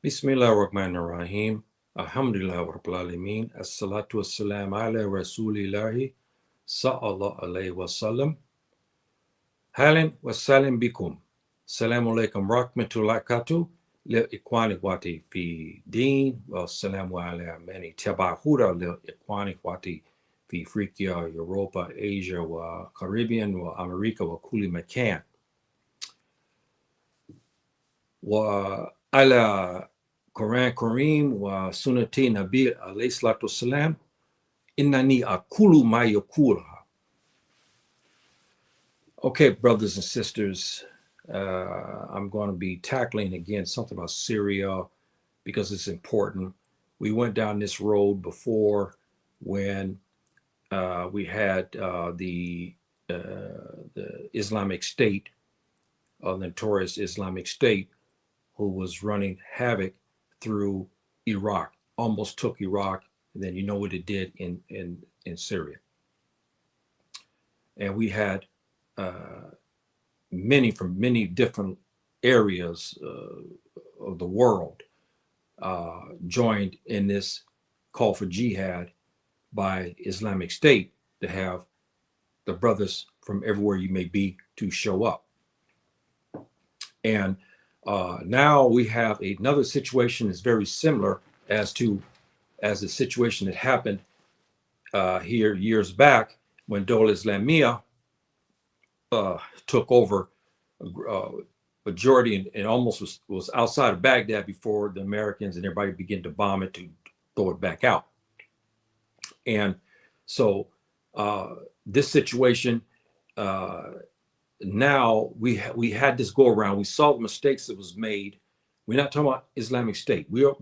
Bismillahirrahmanirrahim. Alhamdulillah Rabbil Alameen. As-salatu was-salam ala Rasulillahi sallallahu alayhi wa sallam. Halan wa salam bikum. Assalamu alaikum rahmatullahi wabarakatuh. Li-ikhwani wati fi din. Wa salamu ala mani tabahuda li-ikhwani wati fi Afrika, Europa, Asia, wa Caribbean, wa America, wa kulli makan. Wa ala Quran Kareem wa Sunnati Nabi alayhi salatu wasalam. Innani akulu ma yakula. Okay, brothers and sisters, I'm going to be tackling again something about Syria because it's important. We went down this road before when we had the Islamic State, the notorious Islamic State, who was running havoc through Iraq, almost took Iraq, and then you know what it did in Syria. And we had many from many different areas of the world joined in this call for jihad by Islamic State to have the brothers from everywhere you may be to show up. And now we have another situation that's very similar as the situation that happened here years back when Dawla Islamiyah took over majority and almost was outside of Baghdad before the Americans and everybody began to bomb it to throw it back out. And so this situation, now we had this go around. We saw the mistakes that was made. We're not talking about Islamic State. I've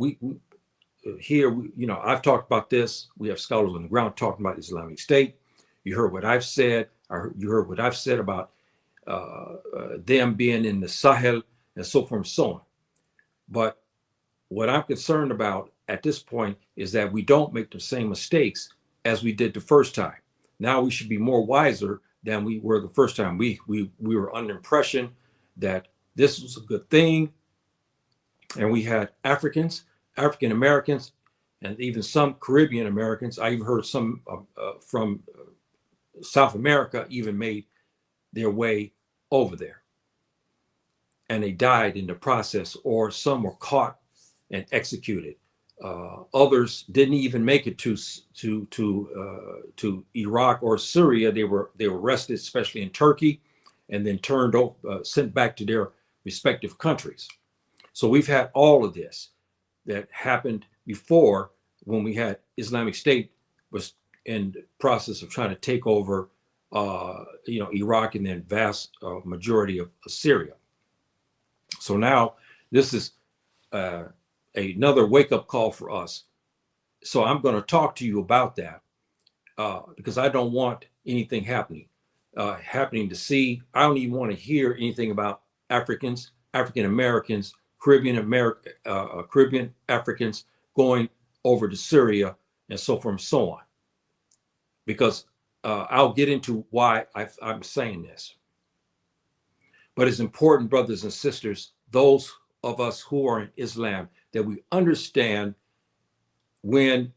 talked about this. We have scholars on the ground talking about Islamic State. You heard what I've said. You heard what I've said about them being in the Sahel and so forth and so on. But what I'm concerned about at this point is that we don't make the same mistakes as we did the first time. Now we should be more wiser than we were the first time. We were under impression that this was a good thing, and we had African Americans, and even some Caribbean Americans. I even heard some from South America even made their way over there, and they died in the process, or some were caught and executed. Others didn't even make it to Iraq or Syria. They were arrested, especially in Turkey, and then sent back to their respective countries. So we've had all of this that happened before when we had Islamic State was in the process of trying to take over Iraq and then vast majority of Syria. So now this is another wake-up call for us. So I'm going to talk to you about that because I don't want anything happening to see. I don't even want to hear anything about African Americans, Caribbean Africans going over to Syria and so forth and so on. Because I'll get into why I'm saying this. But it's important, brothers and sisters, those of us who are in Islam, that we understand when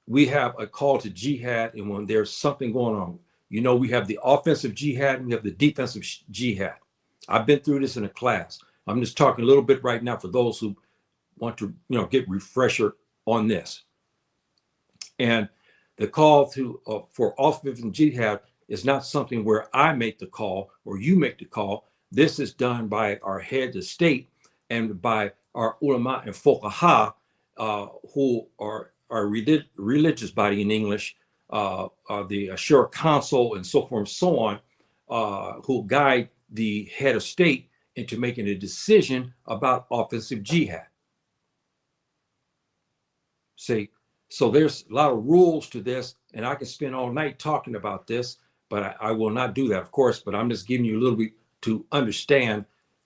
we have a call to jihad and when there's something going on. We have the offensive jihad and we have the defensive jihad. I've been through this in a class. I'm just talking a little bit right now for those who want to, get refresher on this. And the call for offensive jihad is not something where I make the call or you make the call. This is done by our head of state and by our ulama and fuqaha, who are religious body in English, the Ashura Council and so forth and so on, who guide the head of state into making a decision about offensive jihad. See, so there's a lot of rules to this, and I can spend all night talking about this, but I will not do that, of course. But I'm just giving you a little bit to understand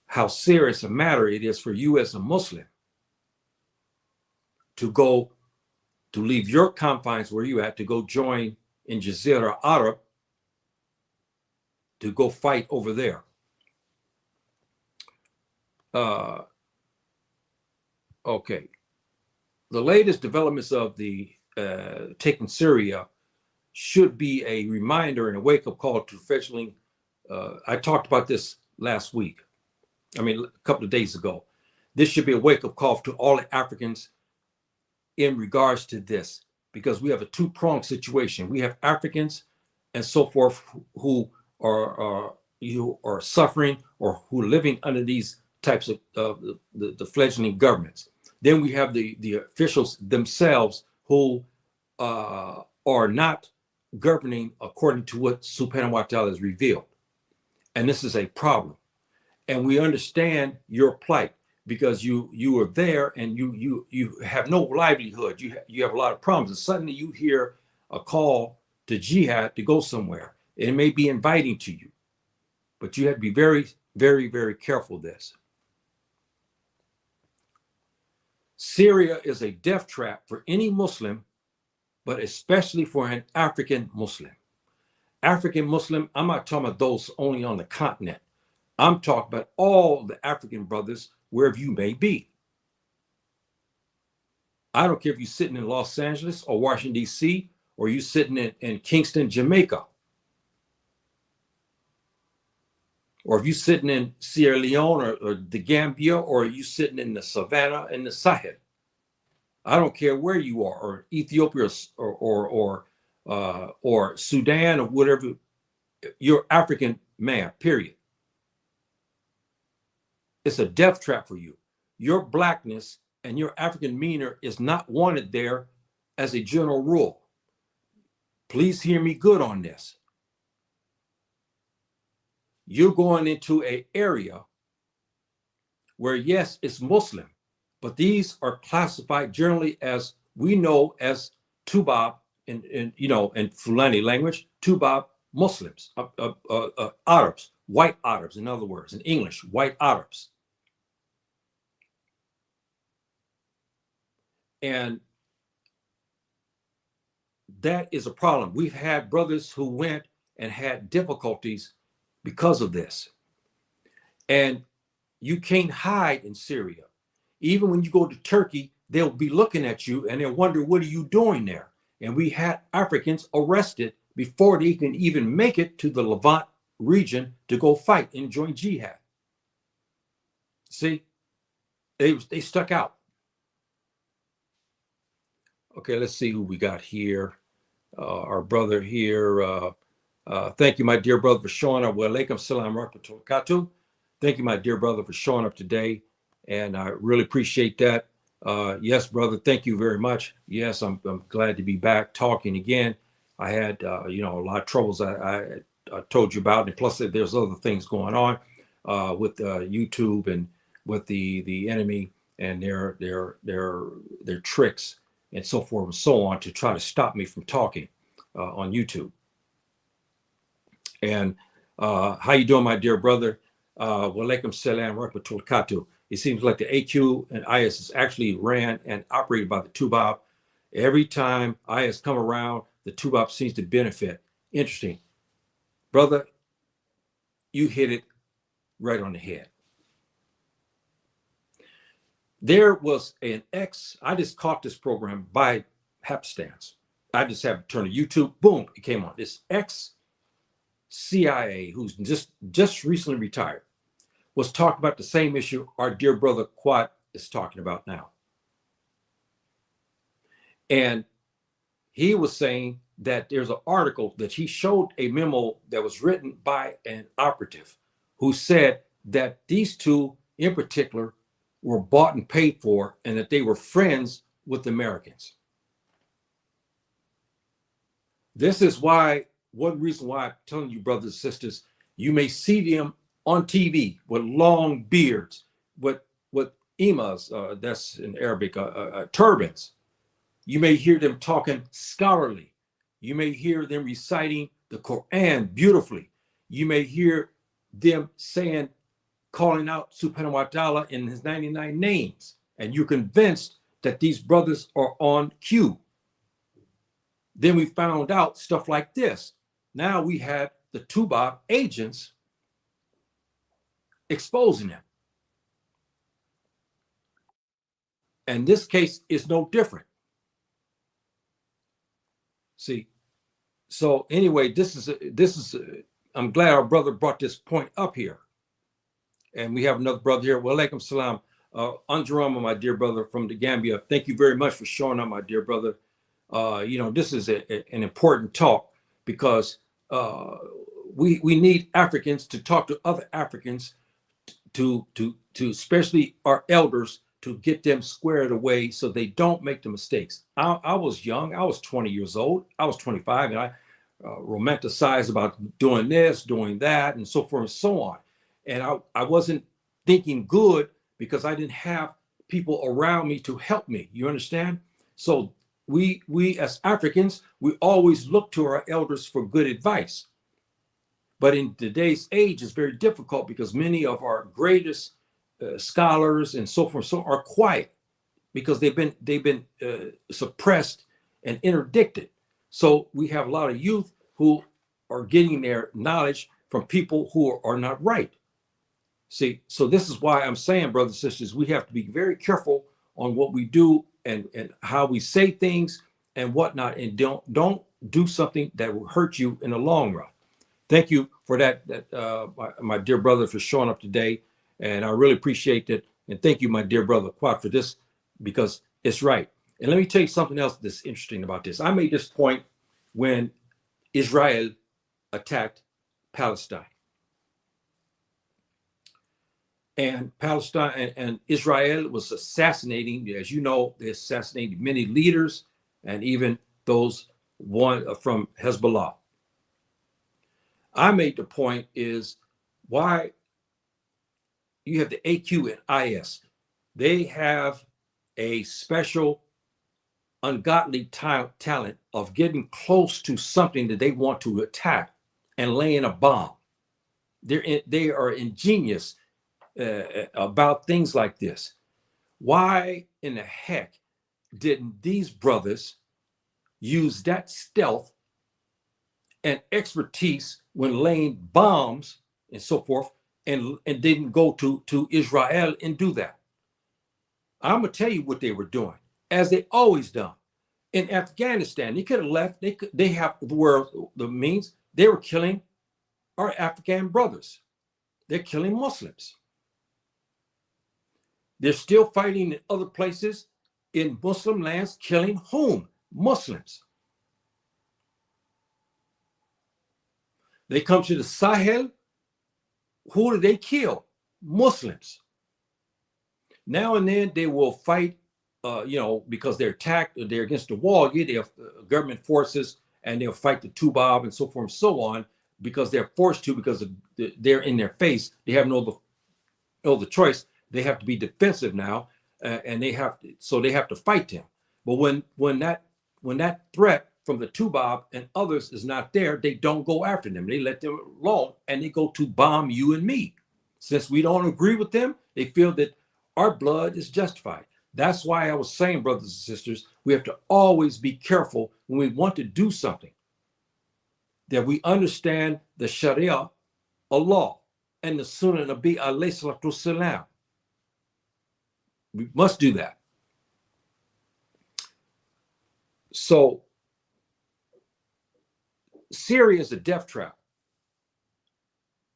how serious a matter it is for you as a Muslim to leave your confines where you at, to go join in Jazeera Arab, to go fight over there. Okay. The latest developments of the taking Syria should be a reminder and a wake-up call to fledgling. I talked about this last week. I mean, a couple of days ago. This should be a wake-up call to all the Africans in regards to this, because we have a two-pronged situation. We have Africans and so forth who are suffering or who are living under these types of the fledgling governments. Then we have the officials themselves who are not governing according to what Subhanahu wa Ta'ala has revealed. And this is a problem. And we understand your plight because you are there and you have no livelihood. You have a lot of problems. And suddenly you hear a call to jihad to go somewhere. It may be inviting to you, but you have to be very, very, very careful of this. Syria is a death trap for any Muslim, but especially for an African Muslim. African Muslim, I'm not talking about those only on the continent. I'm talking about all the African brothers, wherever you may be. I don't care if you're sitting in Los Angeles or Washington, D.C., or you're sitting in Kingston, Jamaica, or if you're sitting in Sierra Leone or the Gambia, or you're sitting in the Savannah and the Sahel. I don't care where you are, or Ethiopia or Sudan or whatever. You're African man, period. It's a death trap for you. Your blackness and your African demeanor is not wanted there as a general rule. Please hear me good on this. You're going into an area where, yes, it's Muslim, but these are classified generally as, we know as Tubab in Fulani language, Tubab Muslims, Arabs, white Arabs, in other words, in English, white Arabs. And that is a problem. We've had brothers who went and had difficulties because of this. And you can't hide in Syria. Even when you go to Turkey, they'll be looking at you and they'll wonder, what are you doing there? And we had Africans arrested before they can even make it to the Levant region to go fight and join jihad. See, they stuck out. Okay, let's see who we got here. Our brother here. Thank you, my dear brother, for showing up. Wa alaikum salam wa rahmatullahi wa barakatuh. Thank you, my dear brother, for showing up today. And I really appreciate that. Yes, brother, thank you very much. Yes, I'm glad to be back talking again. I had, a lot of troubles I told you about. And plus, there's other things going on with YouTube and with the enemy and their tricks and so forth and so on to try to stop me from talking on YouTube. And how you doing, my dear brother? Wa alaikum salam wa rahmatullahi wa barakatuh. It seems like the AQ and IS is actually ran and operated by the Tubab. Every time IS come around, the Tubab seems to benefit. Interesting. Brother, you hit it right on the head. There was an I just caught this program by happenstance. I just happened to turn to YouTube, boom, it came on. This ex-CIA, who's just recently retired, was talking about the same issue our dear brother Quad is talking about now. And he was saying that there's an article that he showed, a memo that was written by an operative who said that these two in particular were bought and paid for and that they were friends with Americans. This is one reason why I'm telling you, brothers and sisters, you may see them on TV with long beards, with imas, that's in Arabic, turbans. You may hear them talking scholarly. You may hear them reciting the Quran beautifully. You may hear them calling out Subhanahu wa Ta'ala in his 99 names. And you're convinced that these brothers are on cue. Then we found out stuff like this. Now we had the Tubab agents exposing them. And this case is no different. See, so anyway, I'm glad our brother brought this point up here. And we have another brother here. Wa alaikum salam. Anjarama, my dear brother from the Gambia. Thank you very much for showing up, my dear brother. This is an important talk because we need Africans to talk to other Africans to especially our elders, to get them squared away so they don't make the mistakes. I was young. I was 20 years old. I was 25, and I romanticized about doing this, doing that, and so forth and so on. And I wasn't thinking good because I didn't have people around me to help me. You understand? So we as Africans, we always look to our elders for good advice. But in today's age, it's very difficult because many of our greatest scholars and so forth are quiet because they've been suppressed and interdicted. So we have a lot of youth who are getting their knowledge from people who are not right. See, so this is why I'm saying, brothers and sisters, we have to be very careful on what we do and how we say things and whatnot, and don't do something that will hurt you in the long run. Thank you for that, my dear brother, for showing up today. And I really appreciate that. And thank you, my dear brother Quad, for this, because it's right. And let me tell you something else that's interesting about this. I made this point when Israel attacked Palestine. And Palestine and Israel was assassinating, as you know, they assassinated many leaders and even those one from Hezbollah. I made the point is why you have the AQ and IS. They have a special ungodly talent of getting close to something that they want to attack and laying a bomb. They are ingenious about things like this. Why in the heck didn't these brothers use that stealth and expertise when laying bombs and so forth, and didn't go to Israel and do that? I'm gonna tell you what they were doing, as they always done. In Afghanistan, they could have left. They have the means. They were killing our Afghan brothers. They're killing Muslims. They're still fighting in other places in Muslim lands, killing whom? Muslims. They come to the Sahel. Who do they kill? Muslims. Now and then they will fight, because they're attacked or they're against the wall. Yeah, they have government forces, and they'll fight the Tubab and so forth and so on because they're forced to, because they're in their face. They have no other choice. They have to be defensive now, and they have to fight them. But when that threat from the Tubab and others is not there, they don't go after them. They let them alone, and they go to bomb you and me. Since we don't agree with them, they feel that our blood is justified. That's why I was saying, brothers and sisters, we have to always be careful when we want to do something, that we understand the Sharia, Allah, and the Sunnah Nabi alayhi salatu salam. We must do that. So Syria is a death trap.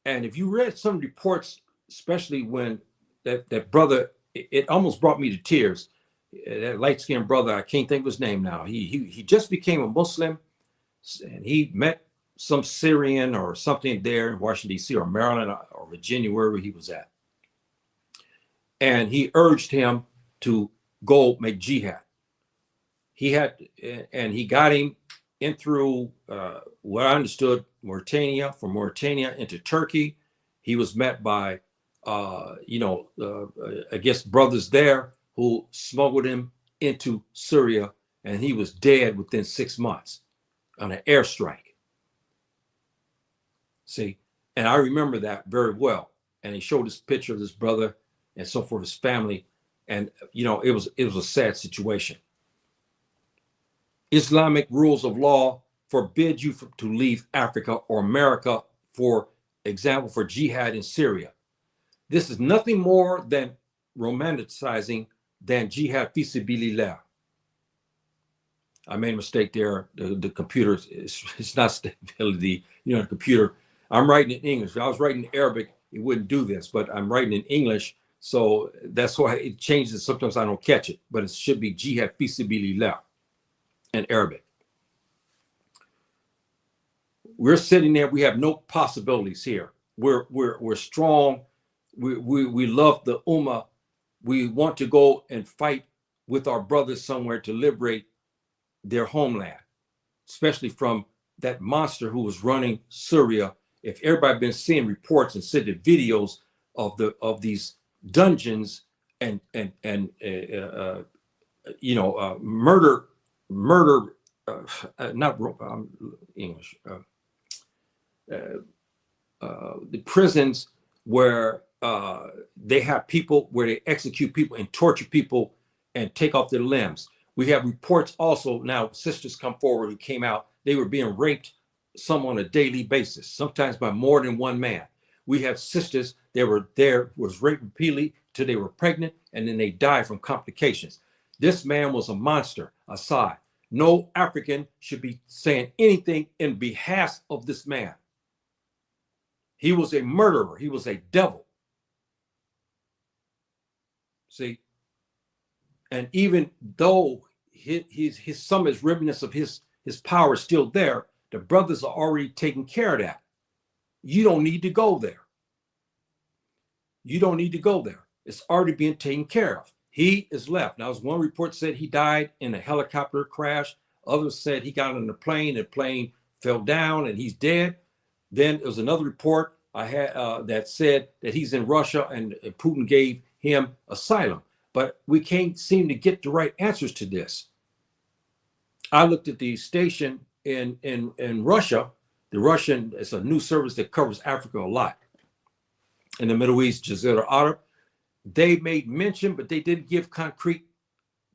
And if you read some reports, especially when that brother, it almost brought me to tears. That light-skinned brother, I can't think of his name now. He just became a Muslim, and he met some Syrian or something there in Washington, D.C. or Maryland or Virginia, wherever he was at. And he urged him to go make jihad. He got him in through what I understood, Mauritania, from Mauritania into Turkey. He was met by, I guess brothers there who smuggled him into Syria, and he was dead within 6 months on an airstrike. See, and I remember that very well. And he showed this picture of this brother and so forth, his family, and it was a sad situation. Islamic rules of law forbid you to leave Africa or America, for example, for jihad in Syria. This is nothing more than romanticizing than jihad fi sabilillah. I made a mistake there. The computer, it's not stability. You know, the computer, I'm writing in English. If I was writing in Arabic, it wouldn't do this, but I'm writing in English. So that's why it changes. Sometimes I don't catch it, but it should be jihad fi sabilillah in Arabic. We're sitting there. We have no possibilities here. We're strong. We love the Ummah. We want to go and fight with our brothers somewhere to liberate their homeland, especially from that monster who was running Syria. If everybody been seeing reports and said the videos of these dungeons and murder, not English, the prisons where they have people where they execute people and torture people and take off their limbs. We have reports also now, sisters come forward who came out, they were being raped, some on a daily basis, sometimes by more than one man. We have sisters that were there, was raped repeatedly till they were pregnant, and then they died from complications. This man was a monster, Assad. No African should be saying anything in behalf of this man. He was a murderer. He was a devil. See? And even though his some of his remnants of his power is still there, the brothers are already taking care of that. You don't need to go there. You don't need to go there. It's already being taken care of. He is left. Now, as one report said he died in a helicopter crash. Others said he got on the plane, the plane fell down and he's dead. Then there was another report I had that said that he's in Russia and Putin gave him asylum. But we can't seem to get the right answers to this. I looked at the station in Russia. The Russian, it's a news service that covers Africa a lot. In the Middle East, Jazeera Arab, they made mention, but they didn't give concrete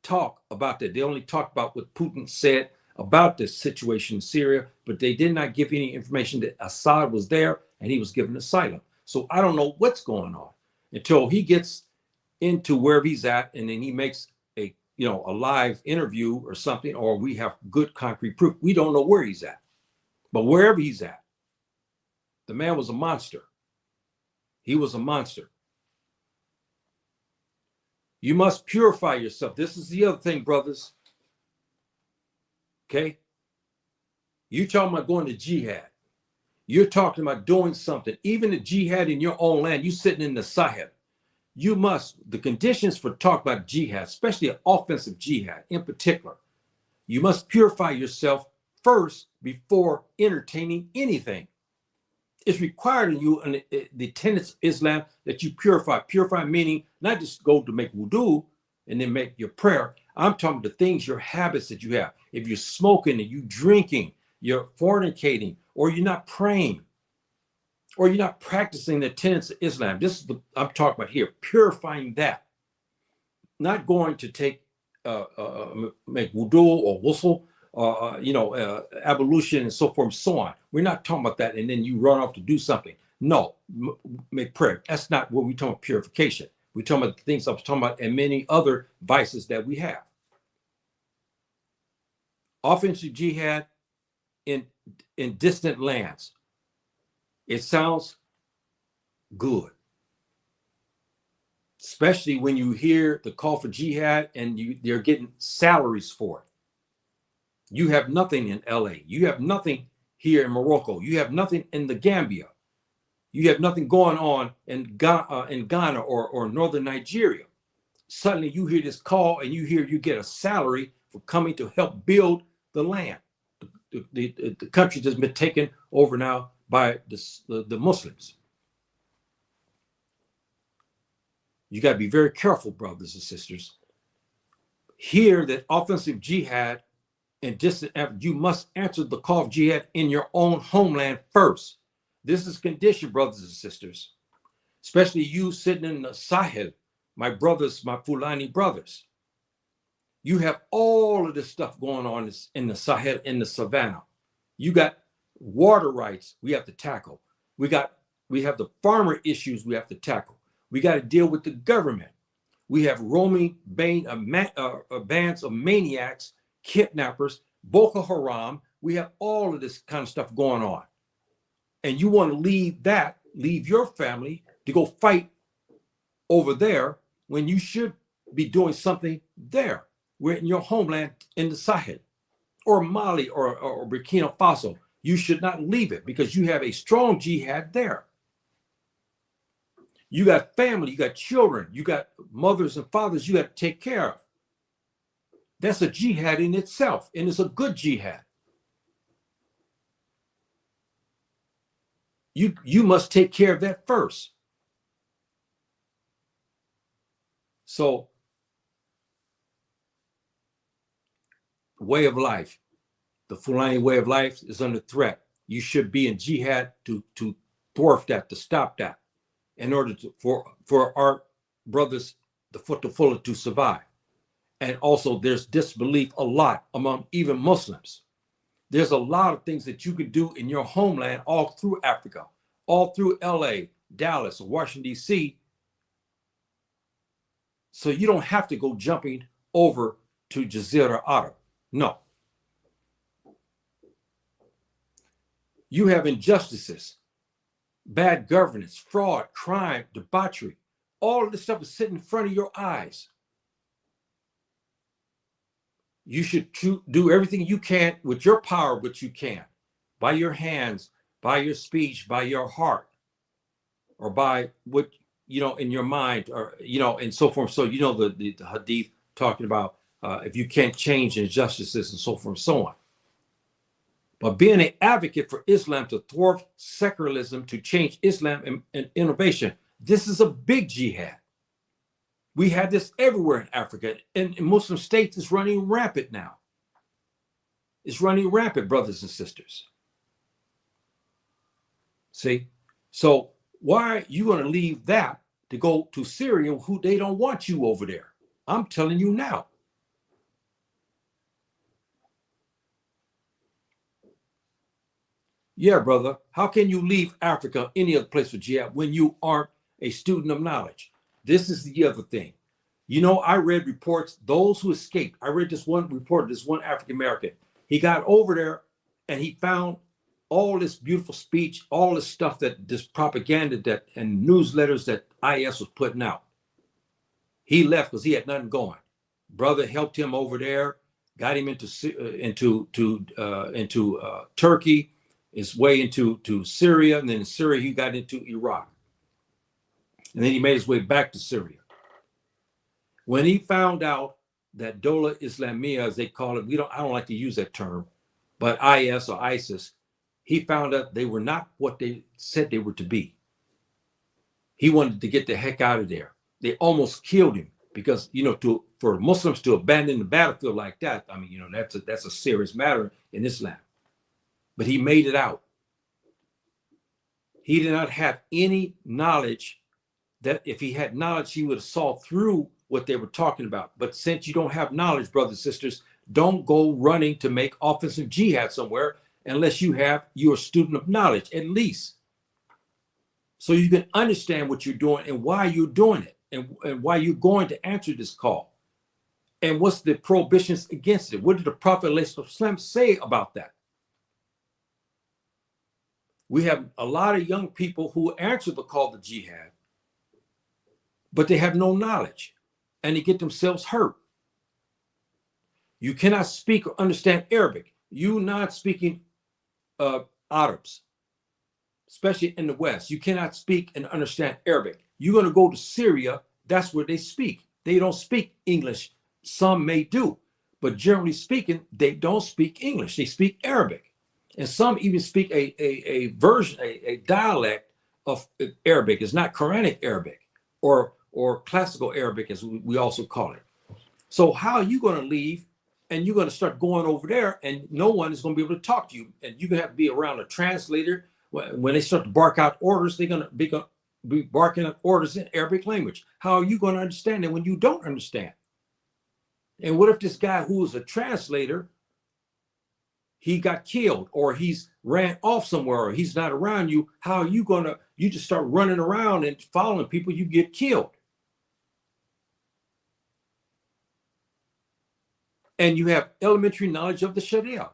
talk about that. They only talked about what Putin said about the situation in Syria, but they did not give any information that Assad was there and he was given asylum. So I don't know what's going on until he gets into wherever he's at, and then he makes a live interview or something, or we have good concrete proof. We don't know where he's at, but wherever he's at, the man was a monster. He was a monster. You must purify yourself. This is the other thing, brothers. Okay? You're talking about going to jihad. You're talking about doing something. Even the jihad in your own land, you sitting in the Sahel. You must, the conditions for talk about jihad, especially an offensive jihad in particular, you must purify yourself first before entertaining anything. It's required in you and the tenets of Islam that you purify. Purify meaning not just go to make wudu and then make your prayer. I'm talking the things, your habits that you have. If you're smoking and you drinking, you're fornicating, or you're not praying, or you're not practicing the tenets of Islam. This is I'm talking about here, purifying that. Not going to take, make wudu or ghusl, ablution and so forth and so on. We're not talking about that and then you run off to do something. No, make prayer. That's not what we're talking about purification. We're talking about the things I was talking about and many other vices that we have. Offensive jihad in distant lands. It sounds good, especially when you hear the call for jihad and they're getting salaries for it. You have nothing in LA. You have nothing here in Morocco. You have nothing in the Gambia. You have nothing going on in Ghana or northern Nigeria. Suddenly you hear this call and you get a salary for coming to help build the land. The country that's been taken over now by the Muslims. You got to be very careful, brothers and sisters. Hear that offensive jihad and distant Africa, you must answer the call of jihad in your own homeland first. This is condition, brothers and sisters, especially you sitting in the Sahel, my brothers, my Fulani brothers. You have all of this stuff going on in the Sahel, in the savannah. You got water rights we have to tackle. We have the farmer issues we have to tackle. We got to deal with the government. We have roaming bands of maniacs, kidnappers, Boko Haram. We have all of this kind of stuff going on. And you want to leave your family to go fight over there when you should be doing something there. We're in your homeland in the Sahel or Mali or Burkina Faso. You should not leave it because you have a strong jihad there. You got family, you got children, you got mothers and fathers you got to take care of. That's a jihad in itself, and it's a good jihad. You must take care of that first. So, way of life, the Fulani way of life is under threat. You should be in jihad to thwart that, to stop that, in order to, for our brothers, the Futafula, to survive. And also there's disbelief a lot among even Muslims. There's a lot of things that you could do in your homeland all through Africa, all through LA, Dallas, Washington, D.C. So you don't have to go jumping over to Jazeera Arab. No. You have injustices, bad governance, fraud, crime, debauchery. All of this stuff is sitting in front of your eyes. You should do everything you can with your power, but you can, by your hands, by your speech, by your heart, or by what, in your mind, or, and so forth. So, the hadith talking about if you can't change injustices and so forth and so on. But being an advocate for Islam to thwart secularism, to change Islam and innovation, this is a big jihad. We had this everywhere in Africa, and in Muslim states, it's running rampant now. It's running rampant, brothers and sisters. See? So why are you going to leave that to go to Syria, who they don't want you over there? I'm telling you now. Yeah, brother. How can you leave Africa, any other place for jihad, when you aren't a student of knowledge? This is the other thing. I read reports, those who escaped. I read this one report, this one African-American. He got over there and he found all this beautiful speech, all this stuff, this propaganda and newsletters that IS was putting out. He left because he had nothing going. Brother helped him over there, got him into Turkey, his way into Syria, and then in Syria he got into Iraq. And then he made his way back to Syria. When he found out that Dola Islamia, as they call it, I don't like to use that term, but IS or ISIS, he found out they were not what they said they were to be. He wanted to get the heck out of there. They almost killed him because, for Muslims to abandon the battlefield like that, that's a serious matter in Islam. But he made it out. He did not have any knowledge. That if he had knowledge, he would have saw through what they were talking about. But since you don't have knowledge, brothers and sisters, don't go running to make offensive jihad somewhere unless you're a student of knowledge, at least. So you can understand what you're doing and why you're doing it and why you're going to answer this call. And what's the prohibitions against it? What did the Prophet ﷺ say about that? We have a lot of young people who answer the call to jihad, but they have no knowledge and they get themselves hurt. You cannot speak or understand Arabic. You not speaking Arabs, especially in the West. You cannot speak and understand Arabic. You're going to go to Syria, that's where they speak. They don't speak English. Some may do, but generally speaking, they don't speak English. They speak Arabic. And some even speak a version, a dialect of Arabic. It's not Quranic Arabic or classical Arabic, as we also call it. So how are you going to leave and you're going to start going over there and no one is going to be able to talk to you? And you're going to have to be around a translator. When they start to bark out orders, they're going to be barking out orders in Arabic language. How are you going to understand it when you don't understand? And what if this guy who is a translator, he got killed or he's ran off somewhere or he's not around you? How are you going to, you just start running around and following people, you get killed. and you have elementary knowledge of the Sharia.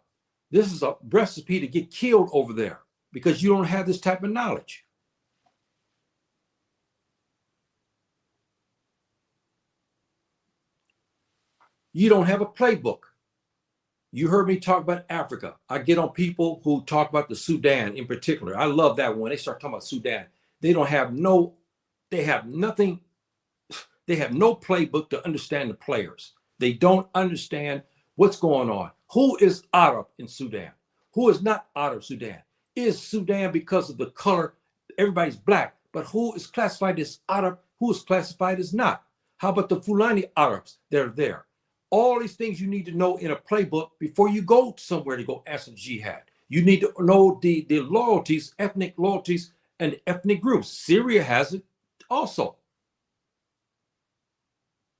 This is a recipe to get killed over there because you don't have this type of knowledge. You don't have a playbook. You heard me talk about Africa. I get on people who talk about the Sudan in particular. I love that when they start talking about Sudan. They have nothing, they have no playbook to understand the players. They don't understand what's going on. Who is Arab in Sudan? Who is not Arab Sudan? Is Sudan because of the color? Everybody's black, but who is classified as Arab? Who is classified as not? How about the Fulani Arabs that are there? All these things you need to know in a playbook before you go somewhere to go answer jihad. You need to know the loyalties, ethnic loyalties, and ethnic groups. Syria has it also,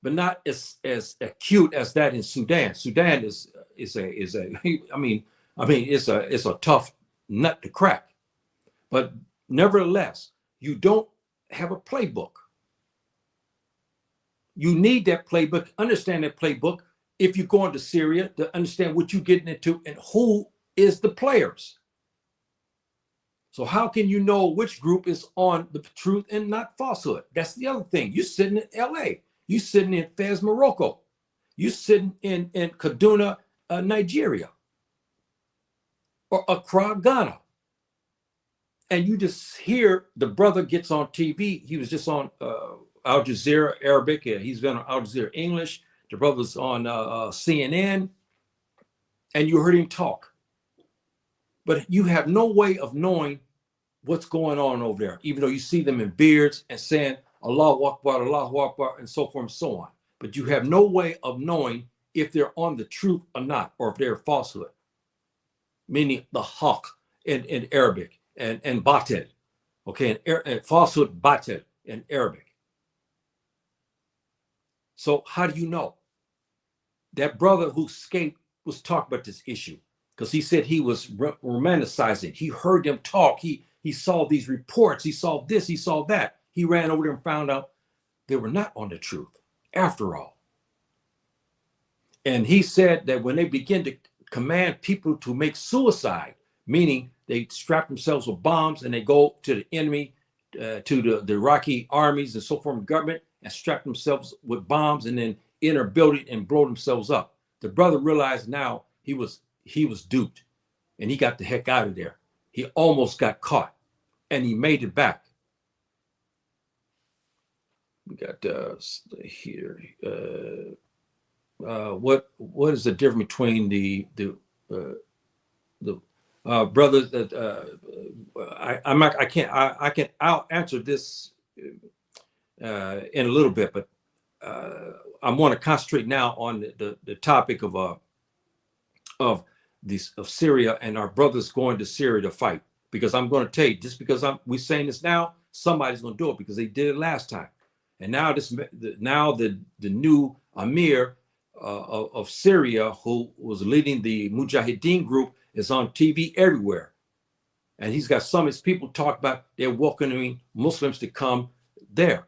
but not as acute as that in Sudan. Sudan is a I mean it's a tough nut to crack. But nevertheless, you don't have a playbook. You need that playbook, understand that playbook if you're going to Syria to understand what you're getting into and who is the players. So how can you know which group is on the truth and not falsehood? That's the other thing. You're sitting in LA. You're sitting in Fez, Morocco. You're sitting in Kaduna, Nigeria. Or Accra, Ghana. And you just hear the brother gets on TV. He was just on Al Jazeera Arabic. He's been on Al Jazeera English. The brother's on CNN. And you heard him talk. But you have no way of knowing what's going on over there, even though you see them in beards and saying Allahu Akbar, and so forth and so on. But you have no way of knowing if they're on the truth or not, or if they're falsehood, meaning the haq in Arabic and batil, okay, and falsehood batil in Arabic. So how do you know? That brother who escaped was talking about this issue because he said he was romanticizing. He heard them talk. He saw these reports. He saw this. He saw that. He ran over there and found out they were not on the truth after all. And he said that when they begin to command people to make suicide, meaning they strap themselves with bombs and they go to the enemy, to the Iraqi armies and so forth, government, and strap themselves with bombs and then enter a building and blow themselves up. The brother realized now he was duped, and he got the heck out of there. He almost got caught, and he made it back. We got here. What is the difference between the brothers that I'll answer this in a little bit, but I want to concentrate now on the topic of Syria and our brothers going to Syria to fight. Because I'm going to tell you, just because we're saying this now, somebody's going to do it because they did it last time. And now the new Amir of Syria, who was leading the Mujahideen group, is on TV everywhere. And he's got some of his people talk about they're welcoming Muslims to come there.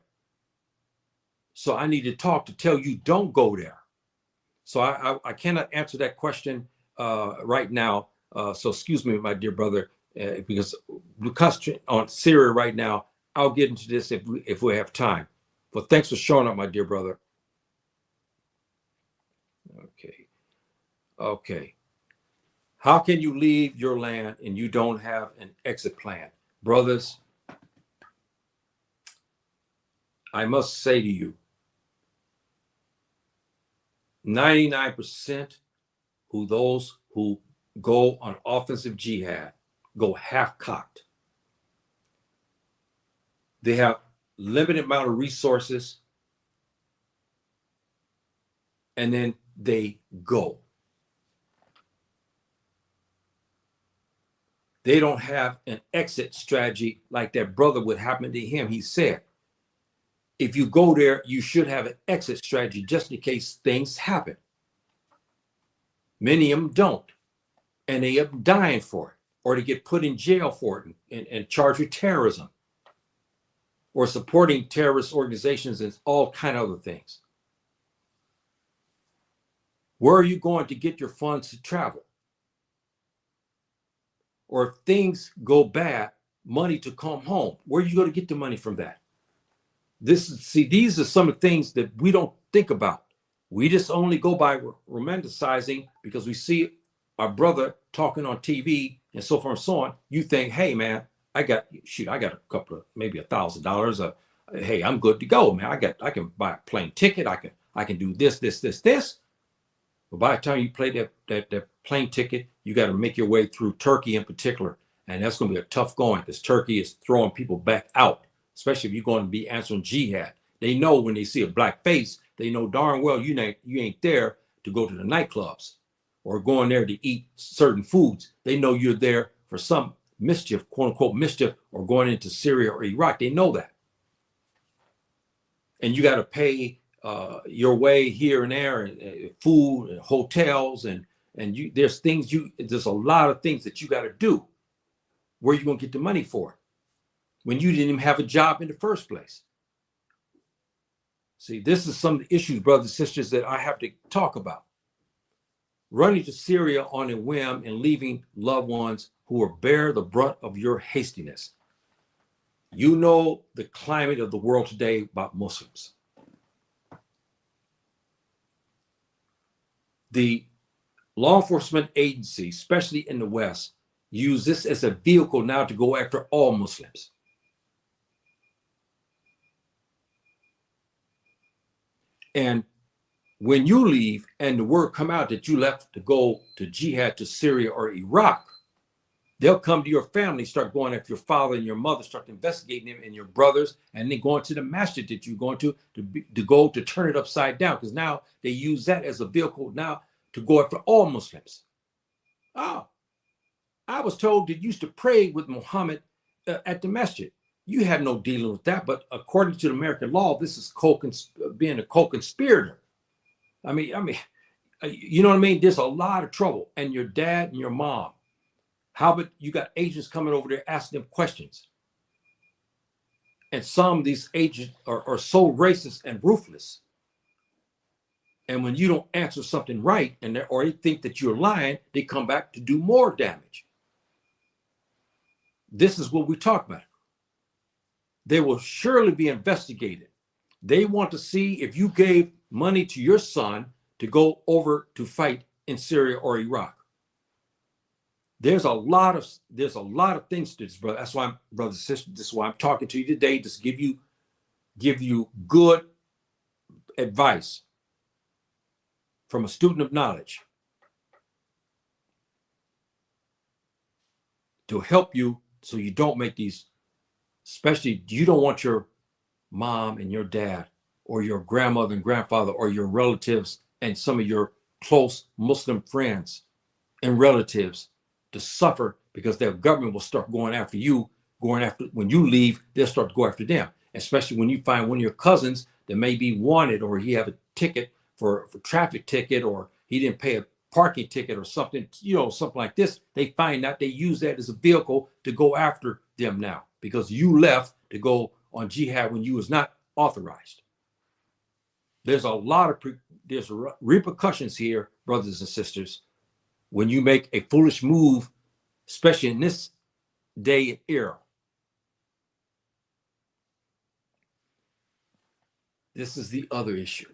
So I need to talk to tell you don't go there. So I cannot answer that question right now. So excuse me, my dear brother, because we're concentrating on Syria right now. I'll get into this if we have time. But thanks for showing up, my dear brother. Okay. How can you leave your land and you don't have an exit plan? Brothers, I must say to you, 99% those who go on offensive jihad go half-cocked. They have limited amount of resources, and then they go. They don't have an exit strategy like that brother would happen to him. He said, if you go there, you should have an exit strategy just in case things happen. Many of them don't, and they end up dying for it, or they get put in jail for it and charged with terrorism, or supporting terrorist organizations and all kind of other things. Where are you going to get your funds to travel? Or if things go bad, money to come home. Where are you going to get the money from that? These are some of the things that we don't think about. We just only go by romanticizing because we see our brother talking on TV and so forth and so on. You think, hey man, I got a couple of maybe $1,000. Hey, I'm good to go, man. I can buy a plane ticket. I can do this. But by the time you play that plane ticket, you got to make your way through Turkey in particular. And that's going to be a tough going because Turkey is throwing people back out, especially if you're going to be answering jihad. They know when they see a black face, they know darn well you ain't there to go to the nightclubs or going there to eat certain foods. They know you're there for some mischief, quote unquote mischief, or going into Syria or Iraq. They know that. And you got to pay your way here and there, and food and hotels, and there's a lot of things that you got to do. Where are you going to get the money for when you didn't even have a job in the first place? See, this is some of the issues, brothers and sisters, that I have to talk about. Running to Syria on a whim and leaving loved ones who will bear the brunt of your hastiness. You know the climate of the world today about Muslims. The law enforcement agencies, especially in the West, use this as a vehicle now to go after all Muslims. And when you leave and the word come out that you left to go to jihad to Syria or Iraq, they'll come to your family, start going after your father and your mother, start investigating them and your brothers, and then going to the masjid that you're going to go to turn it upside down, because now they use that as a vehicle now to go after all Muslims. Oh, I was told that you used to pray with Muhammad at the masjid. You had no dealing with that, but according to the American law, this is being a co-conspirator. I mean, you know what I mean? There's a lot of trouble. And your dad and your mom, how about you got agents coming over there asking them questions? And some of these agents are so racist and ruthless. And when you don't answer something right, or they think that you're lying, they come back to do more damage. This is what we talk about. They will surely be investigated. They want to see if you gave money to your son to go over to fight in Syria or Iraq. There's a lot of things to this, brother. That's why, brothers and sisters, this is why I'm talking to you today, just give you good advice from a student of knowledge to help you so you don't make these, especially you don't want your mom and your dad or your grandmother and grandfather or your relatives and some of your close Muslim friends and relatives to suffer because their government will start going after you, when you leave, they'll start to go after them, especially when you find one of your cousins that may be wanted, or he have a ticket for traffic ticket, or he didn't pay a parking ticket or something, something like this. They find out, they use that as a vehicle to go after them now because you left to go on jihad when you was not authorized. There's a lot of there's repercussions here, brothers and sisters, when you make a foolish move, especially in this day and era. This is the other issue,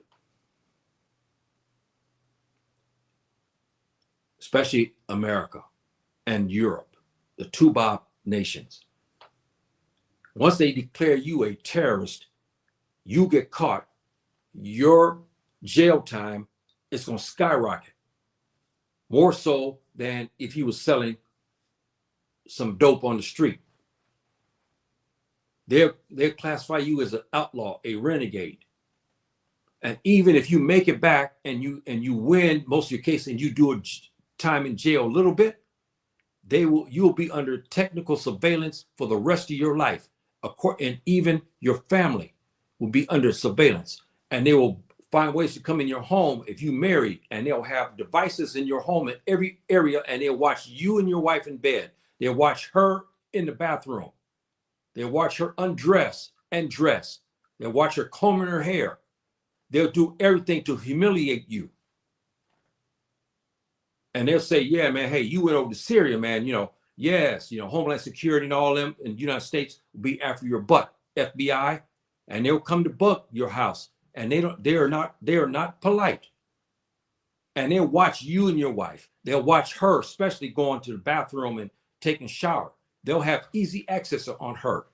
especially America and Europe, the two Bob nations. Once they declare you a terrorist, you get caught, your jail time is going to skyrocket, more so than if he was selling some dope on the street. They'll classify you as an outlaw, a renegade. And even if you make it back and you win most of your case and you do a time in jail a little bit, you'll be under technical surveillance for the rest of your life. And even your family will be under surveillance. And they will find ways to come in your home if you married, and they'll have devices in your home in every area, and they'll watch you and your wife in bed. They'll watch her in the bathroom. They'll watch her undress and dress. They'll watch her combing her hair. They'll do everything to humiliate you. And they'll say, yeah, man, hey, you went over to Syria, man, yes, Homeland Security and all them in the United States will be after your butt, FBI, and they'll come to bug your house. And they are not polite. And they'll watch you and your wife. They'll watch her, especially going to the bathroom and taking a shower. They'll have easy access on her.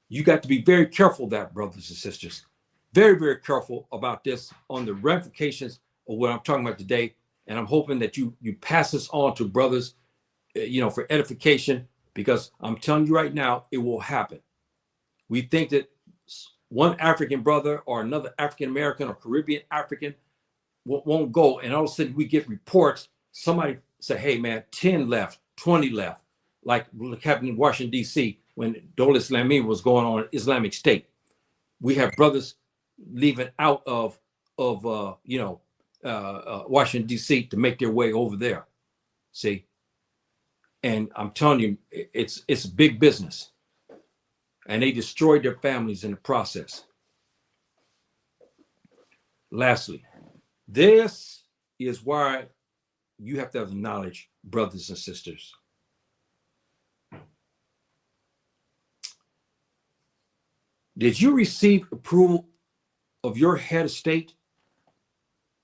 You got to be very careful of that, brothers and sisters. Very, very careful about this on the ramifications of what I'm talking about today. And I'm hoping that you pass this on to brothers, for edification, because I'm telling you right now, it will happen. We think that one African brother or another African American or Caribbean African won't go, and all of a sudden we get reports. Somebody say, hey man, 10 left, 20 left, like happened in Washington D.C. when Dole Islami was going on Islamic State. We have brothers leaving out of Washington D.C. to make their way over there. See, and I'm telling you, it's big business, and they destroyed their families in the process. Lastly, this is why you have to have the knowledge, brothers and sisters. Did you receive approval of your head of state?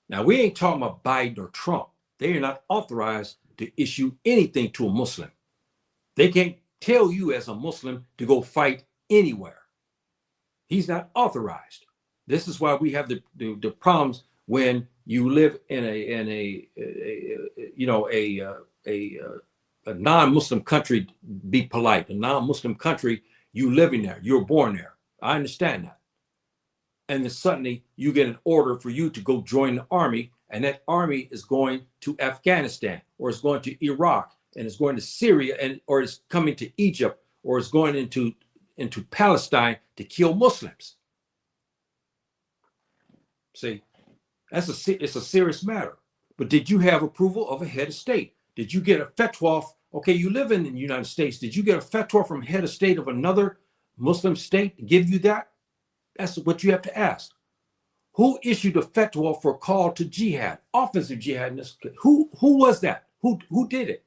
Now, we ain't talking about Biden or Trump. They are not authorized to issue anything to a Muslim. They can't tell you as a Muslim to go fight anywhere. He's not authorized. This is why we have the problems when you live in a non-Muslim country. Be polite. A non-Muslim country, you living there, you're born there. I understand that. And then suddenly you get an order for you to go join the army, and that army is going to Afghanistan, or it's going to Iraq, and it's going to Syria, or it's coming to Egypt, or it's going into Palestine to kill Muslims. See, it's a serious matter. But did you have approval of a head of state? Did you get a fatwa? Okay, you live in the United States. Did you get a fatwa from head of state of another Muslim state to give you that? That's what you have to ask. Who issued a fatwa for a call to jihad, offensive jihad? In this, who was that? Who did it?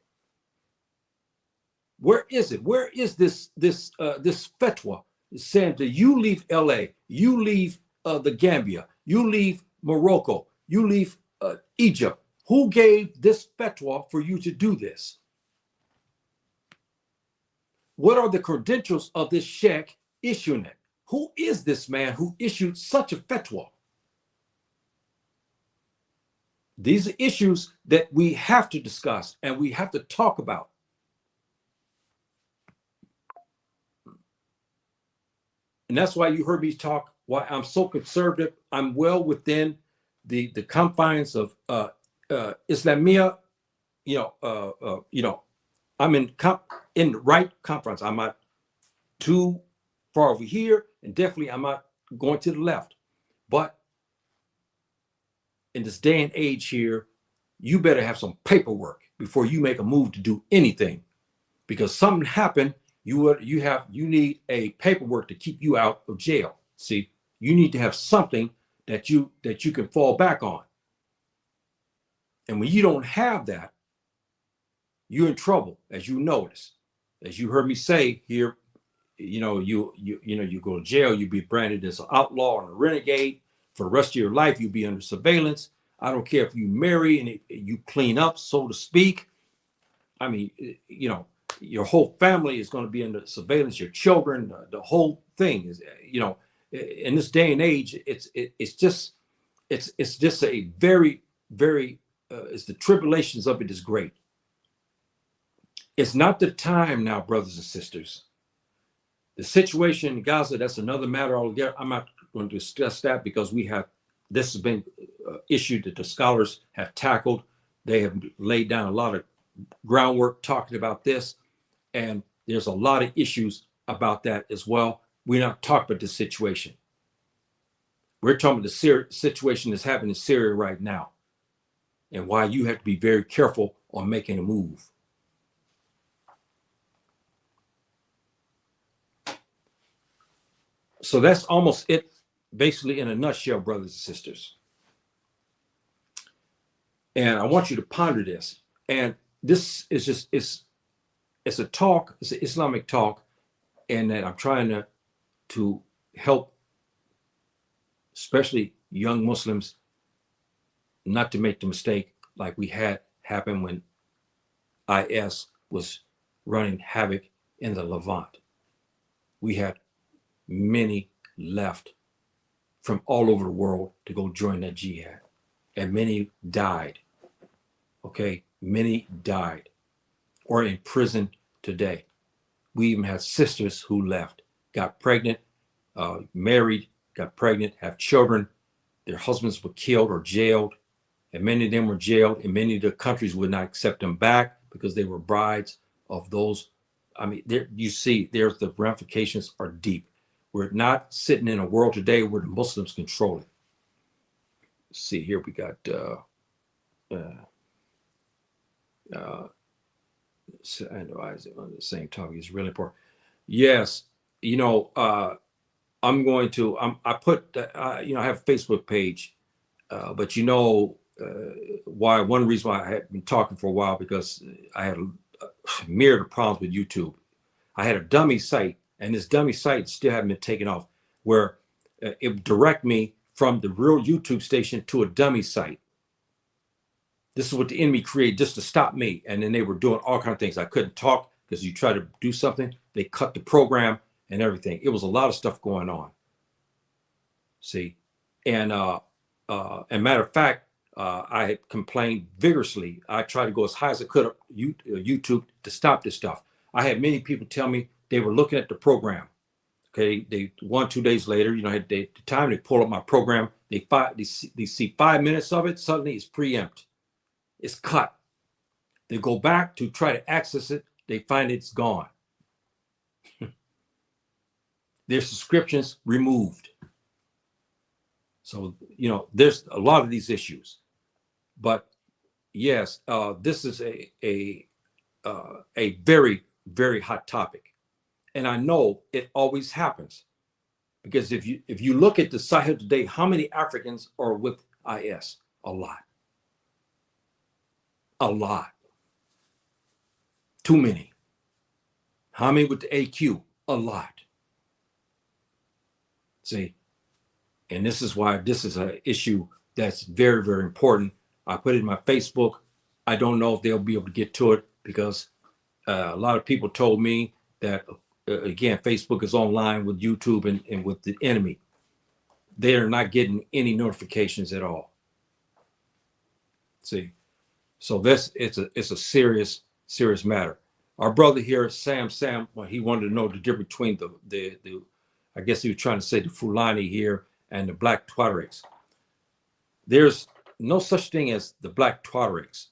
Where is it? Where is this fatwa? It's saying that you leave LA, you leave the Gambia, you leave Morocco, you leave Egypt. Who gave this fatwa for you to do this? What are the credentials of this sheikh issuing it? Who is this man who issued such a fatwa? These are issues that we have to discuss and we have to talk about. And that's why you heard me talk, why I'm so conservative. I'm well within the confines of Islamia. I'm in the right confines. I'm not too far over here, and definitely I'm not going to the left. But in this day and age here, you better have some paperwork before you make a move to do anything, because something happened. You need a paperwork to keep you out of jail. See, you need to have something that you can fall back on. And when you don't have that, you're in trouble, as you notice. As you heard me say here, you go to jail, you be branded as an outlaw and a renegade for the rest of your life. You'll be under surveillance. I don't care if you marry and you clean up, so to speak. I mean, your whole family is going to be under surveillance. Your children, the whole thing is, in this day and age, it's just a very, very, it's the tribulations of it is great. It's not the time now, brothers and sisters. The situation in Gaza, that's another matter altogether. I'm not going to discuss that because this has been issued that the scholars have tackled. They have laid down a lot of groundwork talking about this, and there's a lot of issues about that as well. We're not talking about this situation. We're talking about the situation that's happening in Syria right now, and why you have to be very careful on making a move. So that's almost it, basically in a nutshell, brothers and sisters. And I want you to ponder this. And this is just, it's a talk, it's an Islamic talk, and that I'm trying to help, especially young Muslims, not to make the mistake like we had happen when IS was running havoc in the Levant. We had many left from all over the world to go join that jihad, and many died. Okay, many died or in prison today. We even had sisters who left, got pregnant, married, got pregnant, have children. Their husbands were killed or jailed, and many of them were jailed, and many of the countries would not accept them back because they were brides of those. I mean, there you see, there's the ramifications are deep. We're not sitting in a world today where the Muslims control it. Let's see here, we got I know on the same topic is really important. Yes, you know, I'm going to. I put. You know, I have a Facebook page, but you know, why? One reason why I had been talking for a while because I had a myriad of problems with YouTube. I had a dummy site, and this dummy site still hadn't been taken off, where it would direct me from the real YouTube station to a dummy site. This is what the enemy created just to stop me. And then they were doing all kinds of things. I couldn't talk because you try to do something, they cut the program and everything. It was a lot of stuff going on. See, and matter of fact, I had complained vigorously. I tried to go as high as I could up YouTube to stop this stuff. I had many people tell me they were looking at the program. Okay, they 1-2 days later, you know, the time they pull up my program, they see 5 minutes of it. Suddenly, it's preempt. It's cut. They go back to try to access it. They find it's gone. Their subscriptions removed. So, you know, there's a lot of these issues. But yes, this is a very, very hot topic. And I know it always happens. Because if you look at the Sahel today, how many Africans are with IS? A lot. A lot. Too many. How many with the AQ? A lot. See, and this is why this is an issue that's very, very important. I put it in my Facebook. I don't know if they'll be able to get to it because a lot of people told me that, again, Facebook is online with YouTube and with the enemy. They are not getting any notifications at all. See, so it's a serious matter. Our brother here, Sam, well, he wanted to know the difference between the I guess he was trying to say the Fulani here and the Black Tuaregs. There's no such thing as the Black Tuaregs,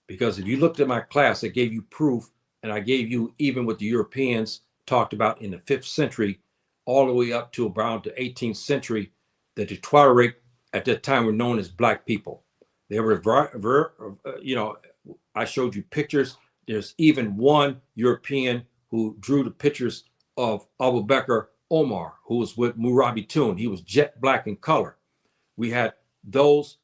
because if you looked at my class, I gave you proof, and I gave you even what the Europeans talked about in the 5th century, all the way up to around the 18th century, that the Tuareg at that time were known as black people. They were, you know, I showed you pictures. There's even one European who drew the pictures of Abu Bakr Omar, who was with Murabi Tun. He was jet black in color. We had those,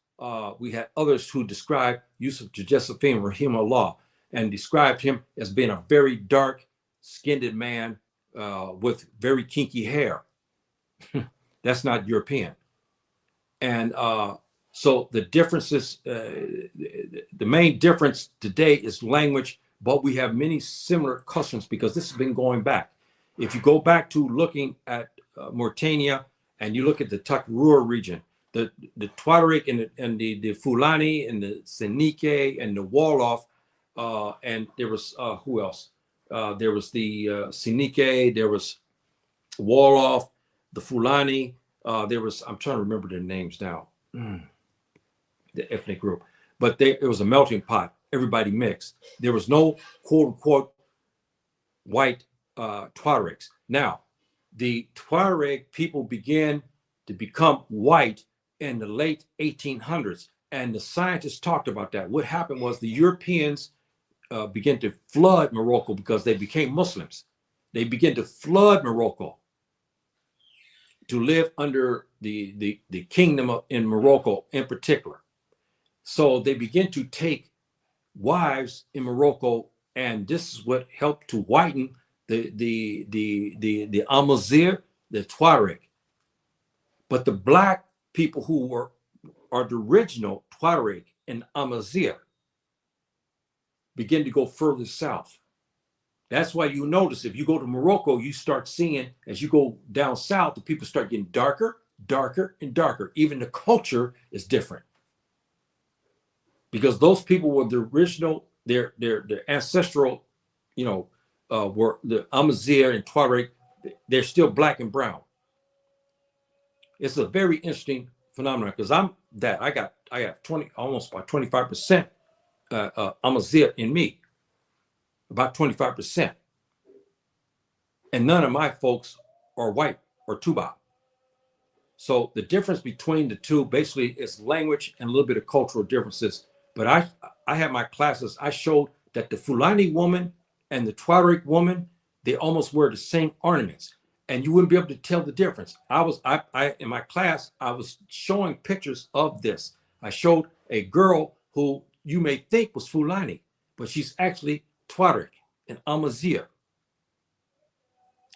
we had others who described Yusuf Josephine Rahimahullah and described him as being a very dark-skinned man with very kinky hair. That's not European. And so the differences, the main difference today is language, but we have many similar customs because this has been going back. If you go back to looking at Mauritania and you look at the Takrur region, the Tuareg and the Fulani and the Senike and the Wolof, and there was who else? There was the Senike, there was Wolof, the Fulani. There was, I'm trying to remember their names now, the ethnic group, but it was a melting pot. Everybody mixed. There was no quote unquote white Tuaregs. Now, the Tuareg people began to become white in the late 1800s, and the scientists talked about that. What happened was the Europeans began to flood Morocco because they became Muslims. They began to flood Morocco to live under the kingdom in Morocco in particular. So they begin to take wives in Morocco, and this is what helped to whiten the Amazigh, the Tuareg. But the black people who are the original Tuareg and Amazigh begin to go further south. That's why you notice if you go to Morocco, you start seeing as you go down south, the people start getting darker, darker, and darker. Even the culture is different because those people were the original, their ancestral, were the Amazigh and Tuareg. They're still black and brown. It's a very interesting phenomenon because I got 20, almost about 25% Amazigh in me, about 25%. And none of my folks are white or Tuba. So the difference between the two basically is language and a little bit of cultural differences. But I had my classes, I showed that the Fulani woman and the Tuareg woman, they almost wear the same ornaments. And you wouldn't be able to tell the difference. I in my class, I was showing pictures of this. I showed a girl who you may think was Fulani, but she's actually Tuareg and Amazigh.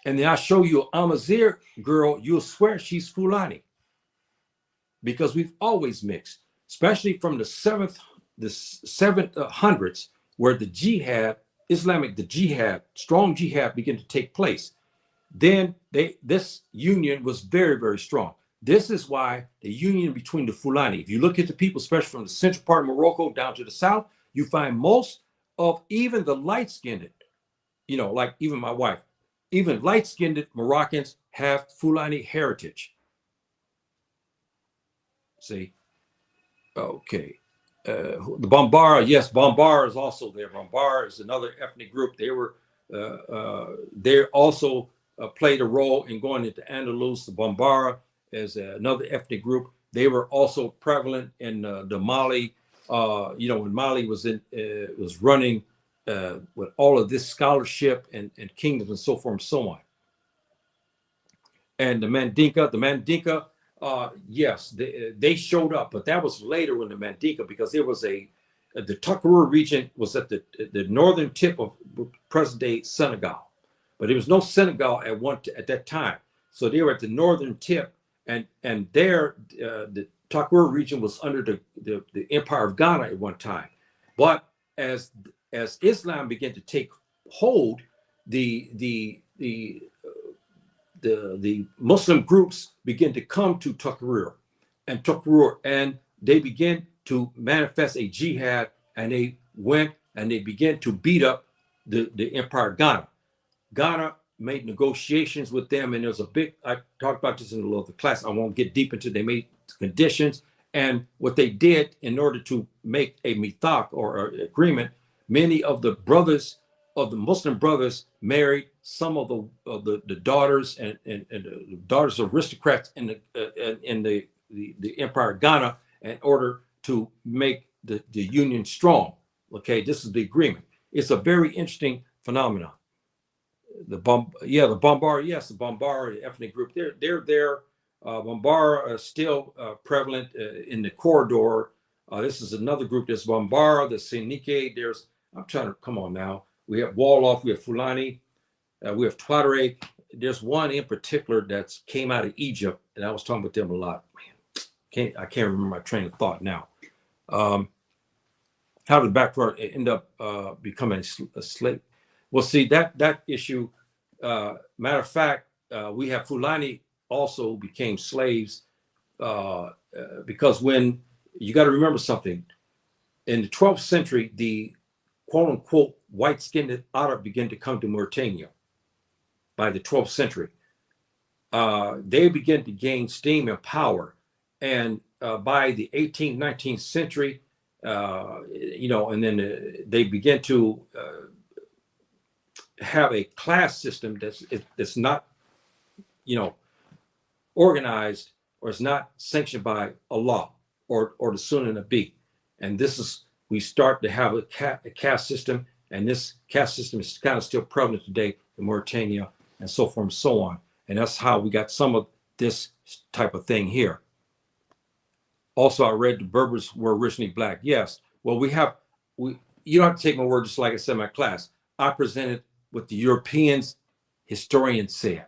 And then I show you an Amazigh girl, you'll swear she's Fulani. Because we've always mixed, especially from the 700s, where the jihad, strong jihad began to take place. Then this union was very, very strong. This is why the union between the Fulani, if you look at the people, especially from the central part of Morocco down to the south, you find most of even the light-skinned, like even my wife, even light-skinned Moroccans have Fulani heritage. See, okay. The Bambara, yes, Bambara is also there. Bambara is another ethnic group. They also played a role in going into Andalus. The Bambara is another ethnic group. They were also prevalent in the Mali. When Mali was running with all of this scholarship and kingdoms and so forth and so on. And the Mandinka, yes, they showed up, but that was later in the Mandinka because there was the Tukarur region was at the northern tip of present-day Senegal, but there was no Senegal at that time. So they were at the northern tip, and there the Tukarur region was under the Empire of Ghana at one time. But as Islam began to take hold, the Muslim groups begin to come to Tukarur, and they begin to manifest a jihad, and they went and they began to beat up the Empire of Ghana. Ghana made negotiations with them, and there's I talked about this in the middle of the class. I won't get deep into. They made conditions, and what they did in order to make a mithaq or agreement, many of the brothers of the Muslim brothers married some of the daughters and the daughters of aristocrats in the Empire of Ghana in order to make the union strong. Okay, this is the agreement. It's a very interesting phenomenon. The Bambara, yes, the Bambara ethnic group, they're there. Bambara are still prevalent in the corridor. This is another group. There's Bambara, the Senike. Come on now. We have Wolof, we have Fulani, we have Tuareg. There's one in particular that came out of Egypt, and I was talking about them a lot. Man, I can't remember my train of thought now. How did the background end up becoming a slave? Well, see, that issue, matter of fact, we have Fulani also became slaves because when you got to remember something, in the 12th century, the quote unquote white-skinned Arab began to come to Mauritania by the 12th century. They began to gain steam and power. And by the 18th, 19th century, and then they began to have a class system that's not, organized or is not sanctioned by Allah or the Sunnah Nabi. And we start to have a caste system, and this caste system is kind of still prevalent today in Mauritania and so forth and so on. And that's how we got some of this type of thing here. Also, I read the Berbers were originally black. Yes. Well, you don't have to take my word, just like I said in my class. I presented what the Europeans historians said.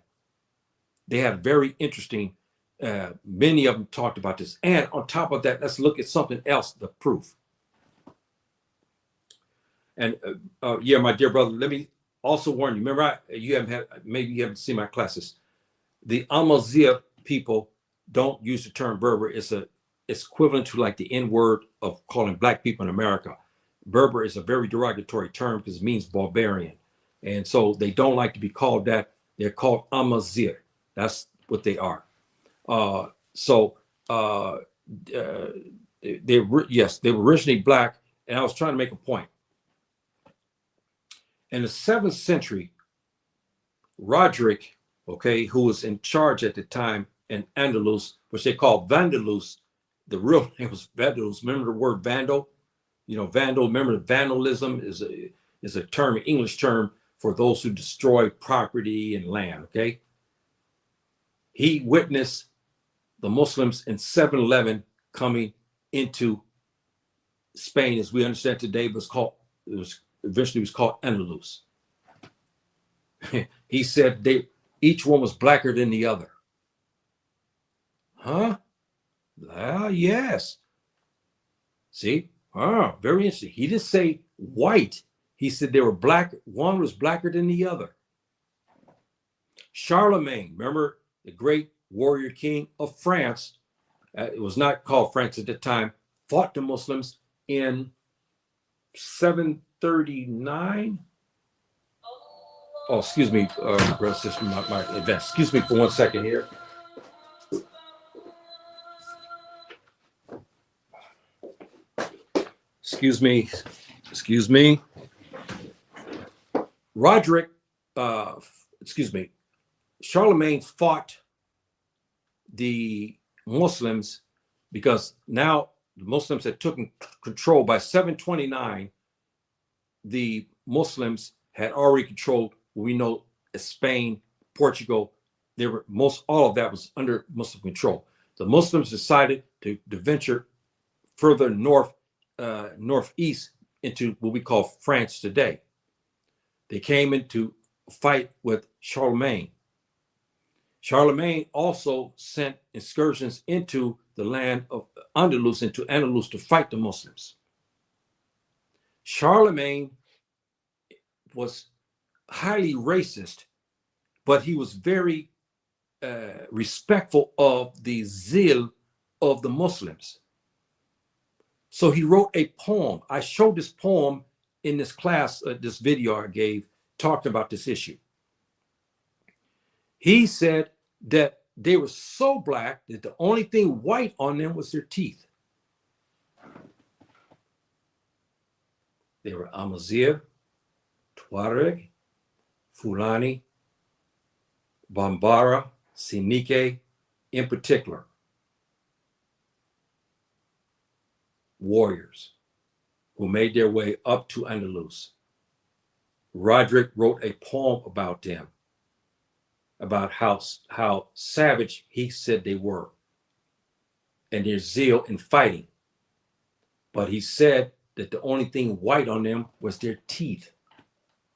They had very interesting, many of them talked about this. And on top of that, let's look at something else, the proof. And yeah, my dear brother, let me also warn you. Remember, maybe you haven't seen my classes. The Amazigh people don't use the term Berber. It's equivalent to like the N word of calling black people in America. Berber is a very derogatory term because it means barbarian. And so they don't like to be called that. They're called Amazigh. That's what they are. They were originally black. And I was trying to make a point. In the 7th century, Roderick, okay, who was in charge at the time in Andalus, which they called Vandalus, the real name was Vandalus. Remember the word vandal? You know, vandal. Remember, vandalism is a term, an English term for those who destroy property and land. Okay, he witnessed the Muslims in 711 coming into Spain, as we understand today, but eventually was called Andalus. He said each one was blacker than the other. Huh? Yes. See? Very interesting. He didn't say white. He said they were black. One was blacker than the other. Charlemagne, remember the great warrior king of France, it was not called France at the time, fought the Muslims in 739. Oh, excuse me, brother, sister, my event. Excuse me for 1 second here. Excuse me. Charlemagne fought the Muslims because now the Muslims had taken control. By 729. The Muslims had already controlled what we know as Spain, Portugal. All of that was under Muslim control. The Muslims decided to venture further northeast into what we call France today. They came in to fight with Charlemagne. Charlemagne also sent excursions into the land of Andalus, into Andalus, to fight the Muslims. Charlemagne was highly racist, but he was very respectful of the zeal of the Muslims. So he wrote a poem. I showed this poem in this class, this video I gave, talked about this issue. He said that they were so black that the only thing white on them was their teeth. They were Amazigh, Tuareg, Fulani, Bambara, Sinike, in particular, warriors who made their way up to Andalus. Roderick wrote a poem about them, about how savage he said they were and their zeal in fighting. But he said that the only thing white on them was their teeth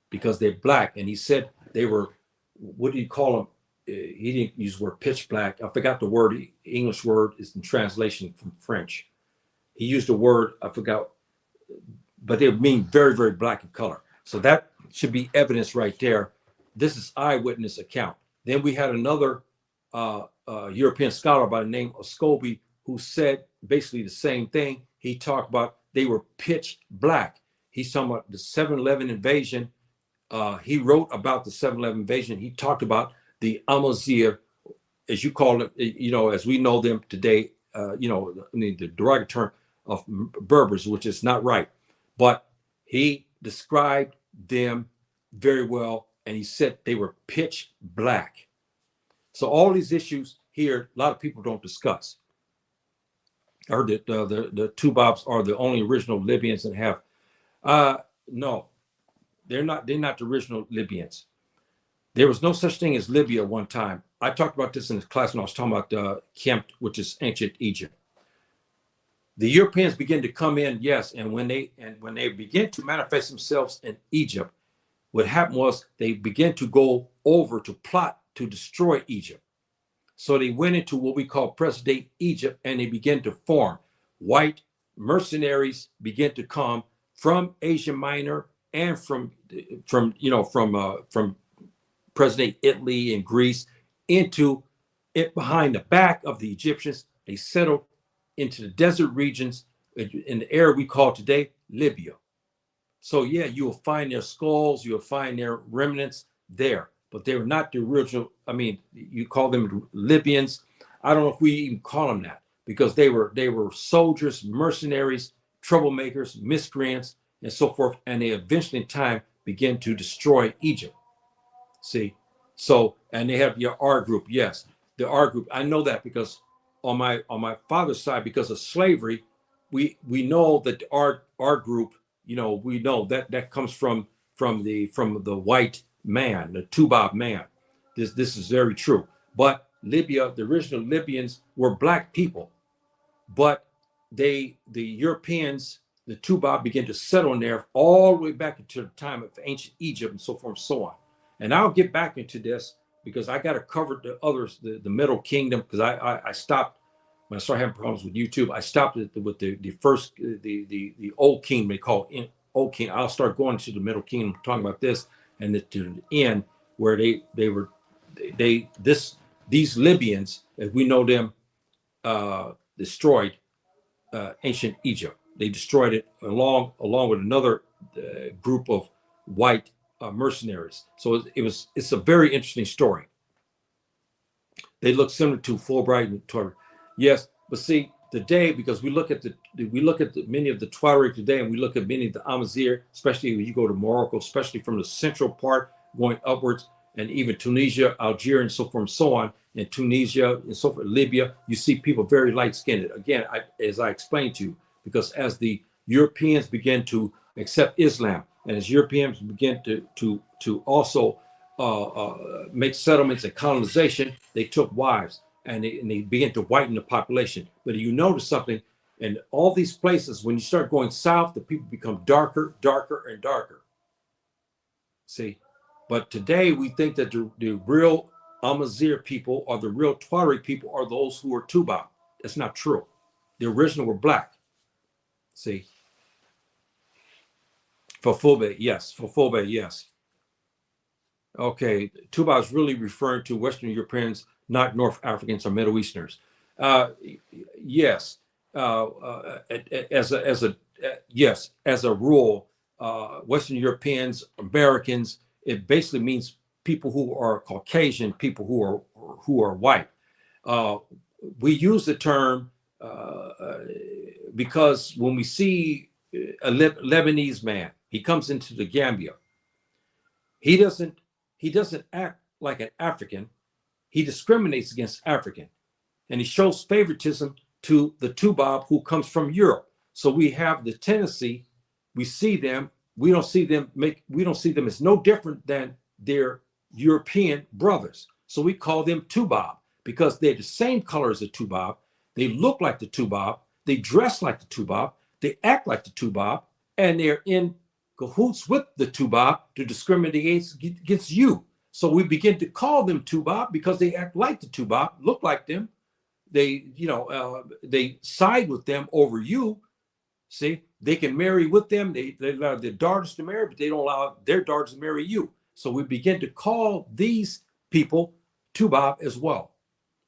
because they're black. And he said they were, what do you call them? He didn't use the word pitch black. I forgot the word. The English word is in translation from French. He used a word, I forgot, but they mean very, very black in color. So that should be evidence right there. This is eyewitness account. Then we had another European scholar by the name of Scobie who said basically the same thing. He talked about they were pitch black. He's talking about the 7/11 invasion. He wrote about the 7/11 invasion. He talked about the Amazigh, as you call them, as we know them today, the derogatory term of Berbers, which is not right. But he described them very well, and he said they were pitch black. So all these issues here, a lot of people don't discuss. I heard that the Tubobs are the only original Libyans that have. No, they're not the original Libyans. There was no such thing as Libya one time. I talked about this in the class when I was talking about Kemt, which is ancient Egypt. The Europeans begin to come in, yes, and when they begin to manifest themselves in Egypt, what happened was they began to go over to plot to destroy Egypt. So they went into what we call present-day Egypt, and they began to form. White mercenaries began to come from Asia Minor and from present-day Italy and Greece into it behind the back of the Egyptians. They settled into the desert regions in the area we call today Libya. So yeah, you will find their skulls, you'll find their remnants there, but they were not the original. I mean, you call them Libyans. I don't know if we even call them that because they were soldiers, mercenaries, troublemakers, miscreants, and so forth. And they eventually in time began to destroy Egypt. See, so and they have your R group. Yes, the R group. I know that because on my father's side, because of slavery, we know that the R group. You know, we know that comes from the white man, the Tubab man. This is very true. But Libya, the original Libyans were black people, but the Europeans, the Tubab, began to settle in there all the way back into the time of ancient Egypt and so forth and so on. And I'll get back into this because I got to cover the others, the Middle Kingdom, because I stopped when I started having problems with YouTube. I stopped it with the first the Old Kingdom. They call it Old Kingdom. I'll start going to the Middle Kingdom, talking about this, and to the end where these Libyans, as we know them, destroyed ancient Egypt. They destroyed it along with another group of white mercenaries. So it's a very interesting story. They look similar to Fulbright and Tuareg. Yes, but see today, because we look at many of the Tuareg today, and we look at many of the Amazigh, especially when you go to Morocco, especially from the central part going upwards, and even Tunisia, Algeria, and so forth and so on, and Tunisia and so forth, Libya, you see people very light-skinned. Again, as I explained to you, because as the Europeans began to accept Islam, and as Europeans began to also make settlements and colonization, they took wives and they began to whiten the population. But you notice something, in all these places, when you start going south, the people become darker, darker, and darker. See, but today we think that the real Amazigh people or the real Tuareg people are those who are Tubab. That's not true. The original were black. See, Fulbe, yes. Fulbe, yes. Okay, Tubab is really referring to Western Europeans, not North Africans or Middle Easterners. Yes, as a rule, Western Europeans, Americans, it basically means people who are Caucasian, people who are white. We use the term because when we see a Lebanese man, he comes into the Gambia. He doesn't act like an African. He discriminates against African, and he shows favoritism to the Tubab who comes from Europe. So we have the tendency, we see them, we don't see them as no different than their European brothers. So we call them Tubab because they're the same color as the Tubab. They look like the Tubab. They dress like the Tubab. They act like the Tubab, and they're in cahoots with the Tubab to discriminate against you. So we begin to call them Tubab because they act like the Tubab, look like them. They side with them over you. See, they can marry with them. They allow their daughters to marry, but they don't allow their daughters to marry you. So we begin to call these people Tubab as well.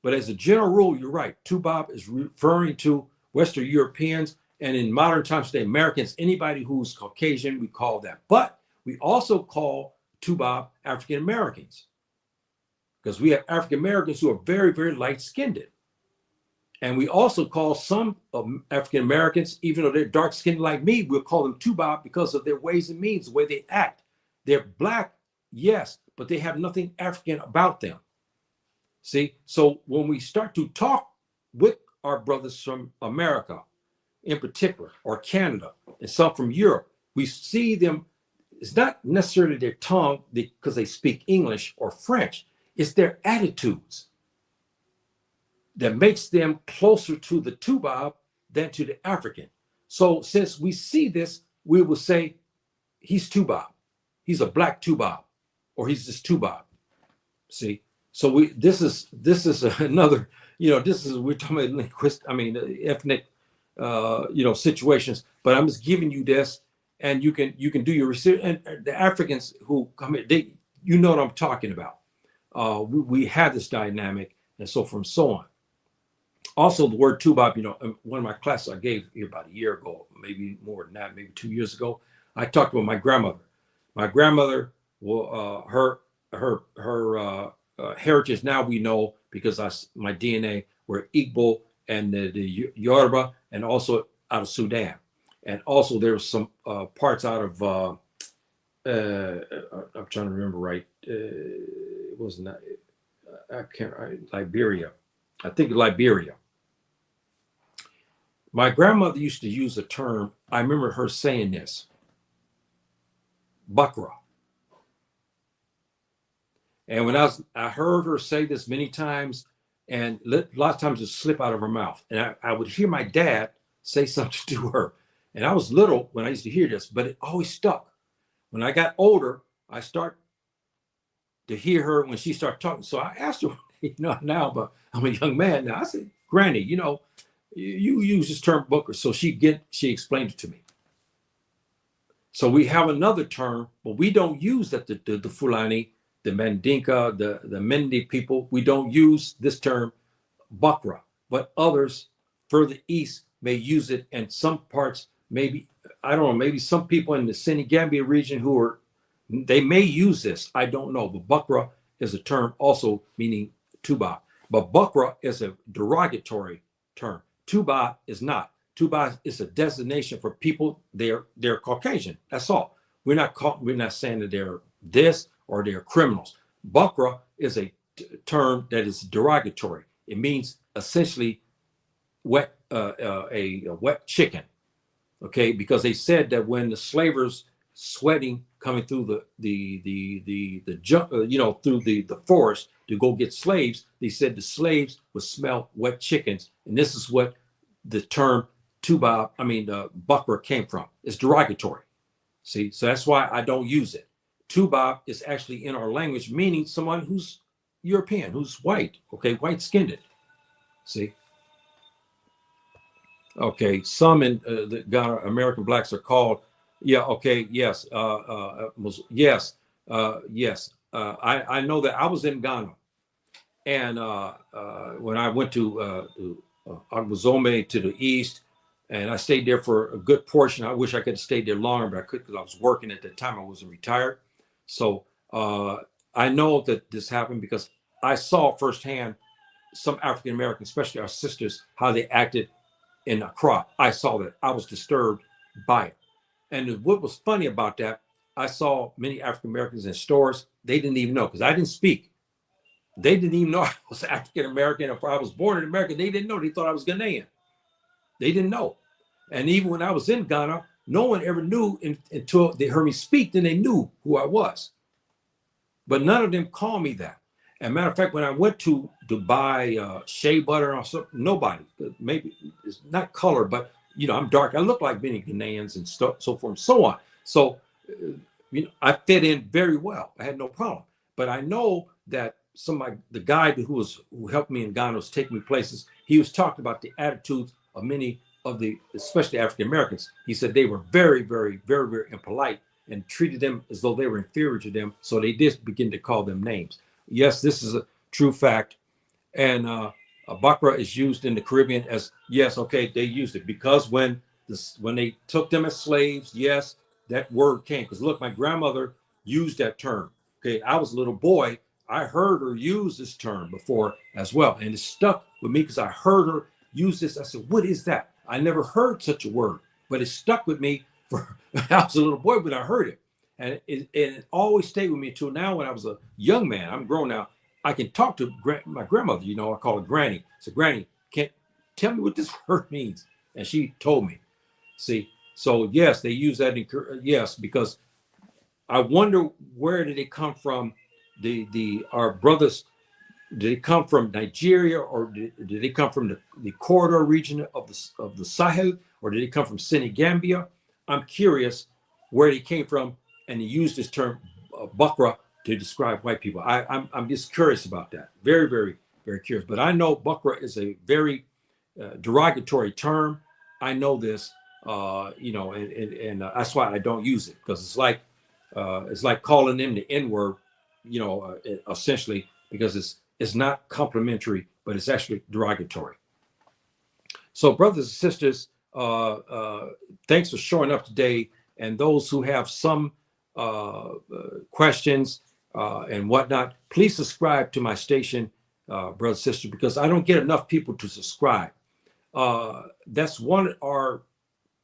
But as a general rule, you're right. Tubab is referring to Western Europeans, and in modern times today, Americans, anybody who's Caucasian, we call that. But we also call Tubab African Americans, because we have African Americans who are very, very light-skinned. And we also call some African Americans, even though they're dark-skinned like me, we'll call them Tubab because of their ways and means, the way they act. They're black, yes, but they have nothing African about them. See, so when we start to talk with our brothers from America, in particular, or Canada, and some from Europe, we see them, it's not necessarily their tongue because they speak English or French, it's their attitudes that makes them closer to the Tubab than to the African. So since we see this, we will say he's Tubob. He's a black Tubob, or he's just Tubob. See, so this is another, this is, we're talking about ethnic situations, but I'm just giving you this, and you can do your research. And the Africans who come here, they, what I'm talking about. We have this dynamic, and so from so on. Also, the word Tubob, in one of my classes I gave here about a year ago, maybe more than that, maybe 2 years ago, I talked about my grandmother. My grandmother, well, her heritage now we know because my DNA were Igbo and the Yoruba, and also out of Sudan, and also there was some parts out of I'm trying to remember right. It was not. Liberia. I think Liberia. My grandmother used to use a term. I remember her saying this. Bakra. And when I heard her say this many times, and a lot of times it slip out of her mouth, and I would hear my dad say something to her. And I was little when I used to hear this, but it always stuck. When I got older, I start to hear her when she started talking. So I asked her, now, but I'm a young man now. I said, Granny, you use this term Booker. So she explained it to me. So we have another term, but we don't use that. The Fulani, the Mandinka, the Mendi people, we don't use this term Bakra, but others further east may use it, and some parts maybe, I don't know, maybe some people in the Senegambia region they may use this, I don't know, but Bakra is a term also meaning Tuba. But Bakra is a derogatory term. Tuba is not. Tuba is a designation for people, they're Caucasian, that's all. We're not saying that they're this or they're criminals. Bakra is a term that is derogatory. It means essentially a wet chicken. Okay, because they said that when the slavers sweating coming through through the forest to go get slaves, they said the slaves would smell wet chickens, and this is what the term Bakra came from. It's derogatory. See, so that's why I don't use it. Tubob is actually in our language meaning someone who's European, who's white, okay, white-skinned. See. Okay, some in the Ghana American blacks are called, yes, yes. I know that. I was in Ghana, and when I went to Agbazome to the east, and I stayed there for a good portion. I wish I could have stayed there longer, but I couldn't because I was working at the time. I wasn't retired, so I know that this happened because I saw firsthand some African Americans, especially our sisters, how they acted in Accra. I saw that. I was disturbed by it. And what was funny about that, I saw many African Americans in stores. They didn't even know because I didn't speak. They didn't even know I was African American. If I was born in America, they didn't know. They thought I was Ghanaian. They didn't know. And even when I was in Ghana, no one ever knew until they heard me speak, then they knew who I was. But none of them called me that. And matter of fact, when I went to buy shea butter or something, nobody, maybe it's not color, but I'm dark. I look like many Ghanaians and so forth and so on. So, I fit in very well. I had no problem. But I know that the guy who helped me in Ghana was taking me places. He was talking about the attitudes of many of especially African Americans. He said they were very, very, very, very impolite and treated them as though they were inferior to them. So they did begin to call them names. Yes, this is a true fact. And Bakra is used in the Caribbean as, yes, okay, they used it because when they took them as slaves, yes, that word came. Because look, my grandmother used that term. Okay, I was a little boy. I heard her use this term before as well. And it stuck with me because I heard her use this. I said, what is that? I never heard such a word, but it stuck with me for I was a little boy when I heard it. And it always stayed with me until now when I was a young man. I'm grown now. I can talk to my grandmother, I call her Granny. So Granny, tell me what this word means. And she told me. See, so yes, they use that. Yes, because I wonder where did it come from? Our brothers Did it come from Nigeria, or did it come from the corridor region of the Sahel, or did it come from Senegambia? I'm curious where they came from, and he used this term Bakra to describe white people. I'm just curious about that. Very, very, very curious. But I know Bakra is a very derogatory term. I know this, and that's why I don't use it, because it's like calling them the N word, essentially, because it's not complimentary, but it's actually derogatory. So, brothers and sisters, thanks for showing up today. And those who have some questions and whatnot, please subscribe to my station, brothers and sisters, because I don't get enough people to subscribe. That's one of our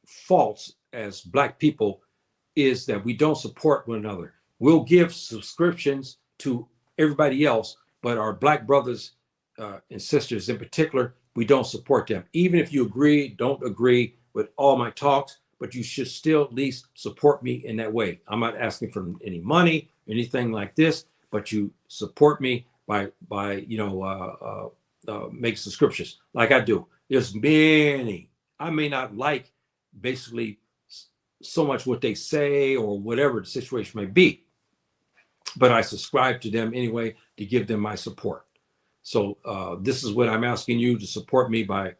faults as Black people, is that we don't support one another. We'll give subscriptions to everybody else, but our Black brothers and sisters in particular, we don't support them. Even if you don't agree with all my talks, but you should still at least support me in that way. I'm not asking for any money, anything like this, but you support me by make subscriptions like I do. There's many. I may not like basically so much what they say or whatever the situation may be, but I subscribe to them anyway to give them my support. So this is what I'm asking you to support me by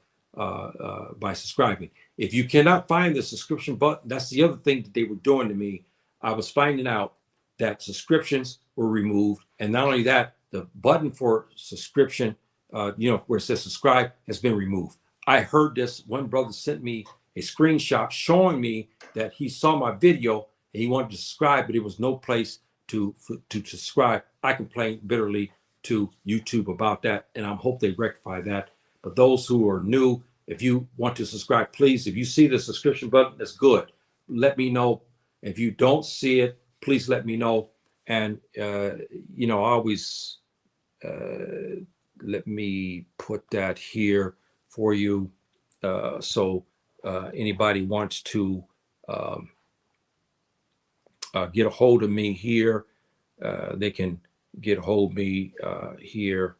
subscribing. If you cannot find the subscription button, that's the other thing that they were doing to me. I was finding out that subscriptions were removed, and not only that, the button for subscription, where it says subscribe, has been removed. I heard this. One brother sent me a screenshot showing me that he saw my video and he wanted to subscribe, but there was no place to subscribe. I complained bitterly to YouTube about that, and I hope they rectify that. But those who are new, if you want to subscribe, please, if you see the subscription button, that's good. Let me know. If you don't see it, please let me know. And, always let me put that here for you. So anybody wants to get a hold of me here, they can get a hold of me here.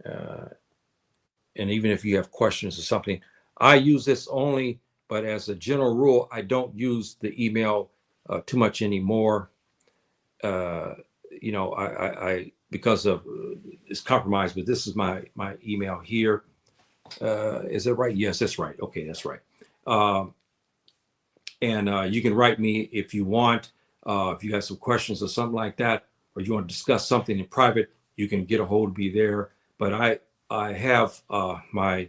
And even if you have questions or something, I use this only, but as a general rule, I don't use the email too much anymore. I because of it's compromised, but this is my email here. Is that right? Yes, that's right. Okay, that's right. And you can write me if you want. If you have some questions or something like that, or you want to discuss something in private, you can get a hold of me there. But I have my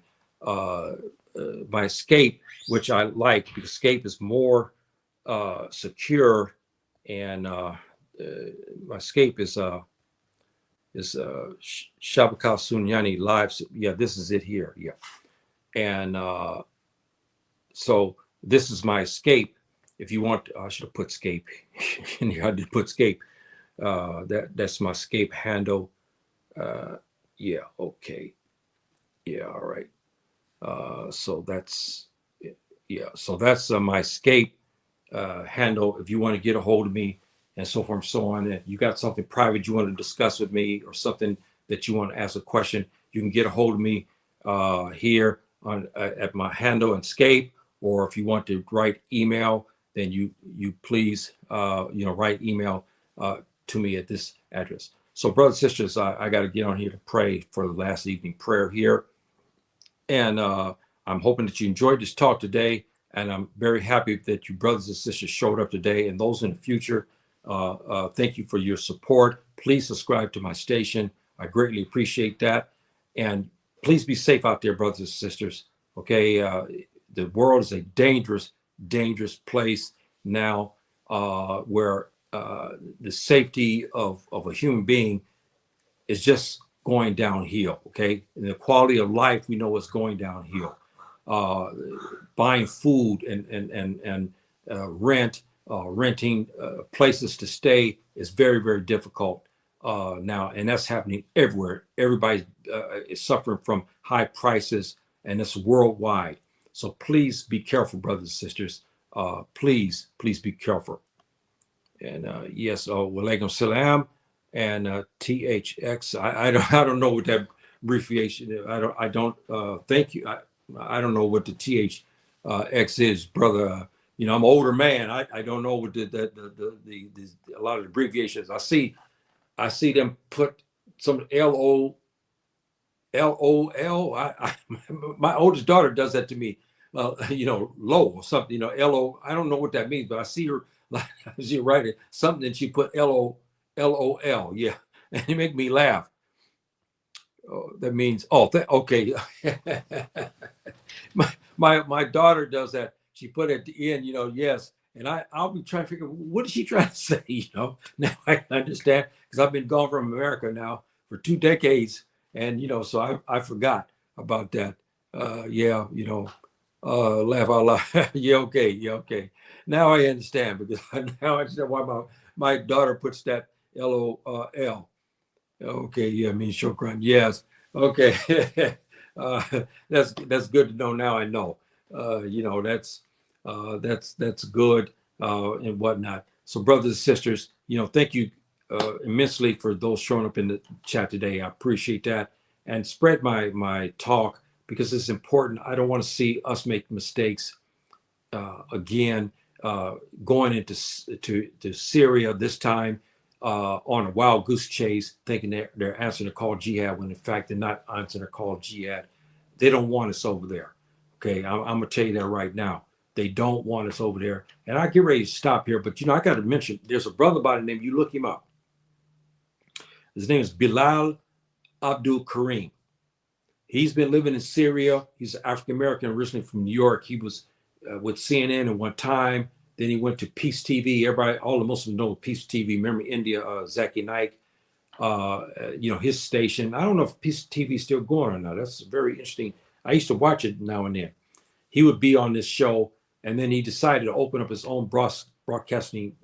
Escape, which I like, because Escape is more secure, and my Escape is Shabaka Sunyani Live. Yeah, this is it here. Yeah, and so this is my Escape. If you want, I should have put Escape in here. I did put Escape. That's my Escape handle. Yeah. Okay. Yeah. All right. So that's my Escape handle. If you want to get a hold of me and so forth and so on, and you got something private you want to discuss with me, or something that you want to ask a question, you can get a hold of me here on at my handle and Escape. Or if you want to write email, then you please write email to me at this address. So, brothers and sisters, I got to get on here to pray for the last evening prayer here. And I'm hoping that you enjoyed this talk today. And I'm very happy that you brothers and sisters showed up today. And those in the future, thank you for your support. Please subscribe to my station. I greatly appreciate that. And please be safe out there, brothers and sisters. Okay. The world is a dangerous, dangerous place now, where the safety of a human being is just going downhill. Okay, and the quality of life, we know, is going downhill. Buying food and renting places to stay is very, very difficult now, and that's happening everywhere. Everybody is suffering from high prices, and it's worldwide. So please be careful, brothers and sisters. Please be careful. And yes, walaikum salam. and THX. I don't know what that abbreviation is. I don't thank you. I don't know what the THX is, brother. You know, I'm an older man. I don't know what the a lot of the abbreviations. I see them put some LOL. My oldest daughter does that to me. You know, low or something. You know, LO. I don't know what that means, but I see her like she write it something and she put LOL. Yeah, and it make me laugh. Oh, that means okay. My daughter does that. She put at the end, you know, yes. And I'll be trying to figure what is she trying to say, you know. Now I understand because I've been gone from America now for 2 decades. And you know, so I forgot about that. Yeah, you know, laugh out loud. Yeah, okay, yeah, okay. Now I understand because now I understand why my daughter puts that LOL. Okay, yeah, I mean shukran. Yes. Okay. uh, that's good to know. Now I know. You know, that's good and whatnot. So, brothers and sisters, you know, thank you immensely for those showing up in the chat today. I appreciate that, and spread my talk because it's important. I don't want to see us make mistakes again, going into to Syria this time on a wild goose chase, thinking they're answering the call jihad when in fact they're not answering the call jihad. They don't want us over there. Okay, I'm gonna tell you that right now. They don't want us over there. And I get ready to stop here, but you know I got to mention there's a brother by the name. You look him up. His name is Bilal Abdul Karim. He's been living in Syria. He's African American, originally from New York. He was with CNN at one time. Then he went to Peace TV. Everybody, all the Muslims know Peace TV. Remember India, Zaki Naik, you know, his station. I don't know if Peace TV is still going or not. That's very interesting. I used to watch it now and then. He would be on this show, and then he decided to open up his own broadcasting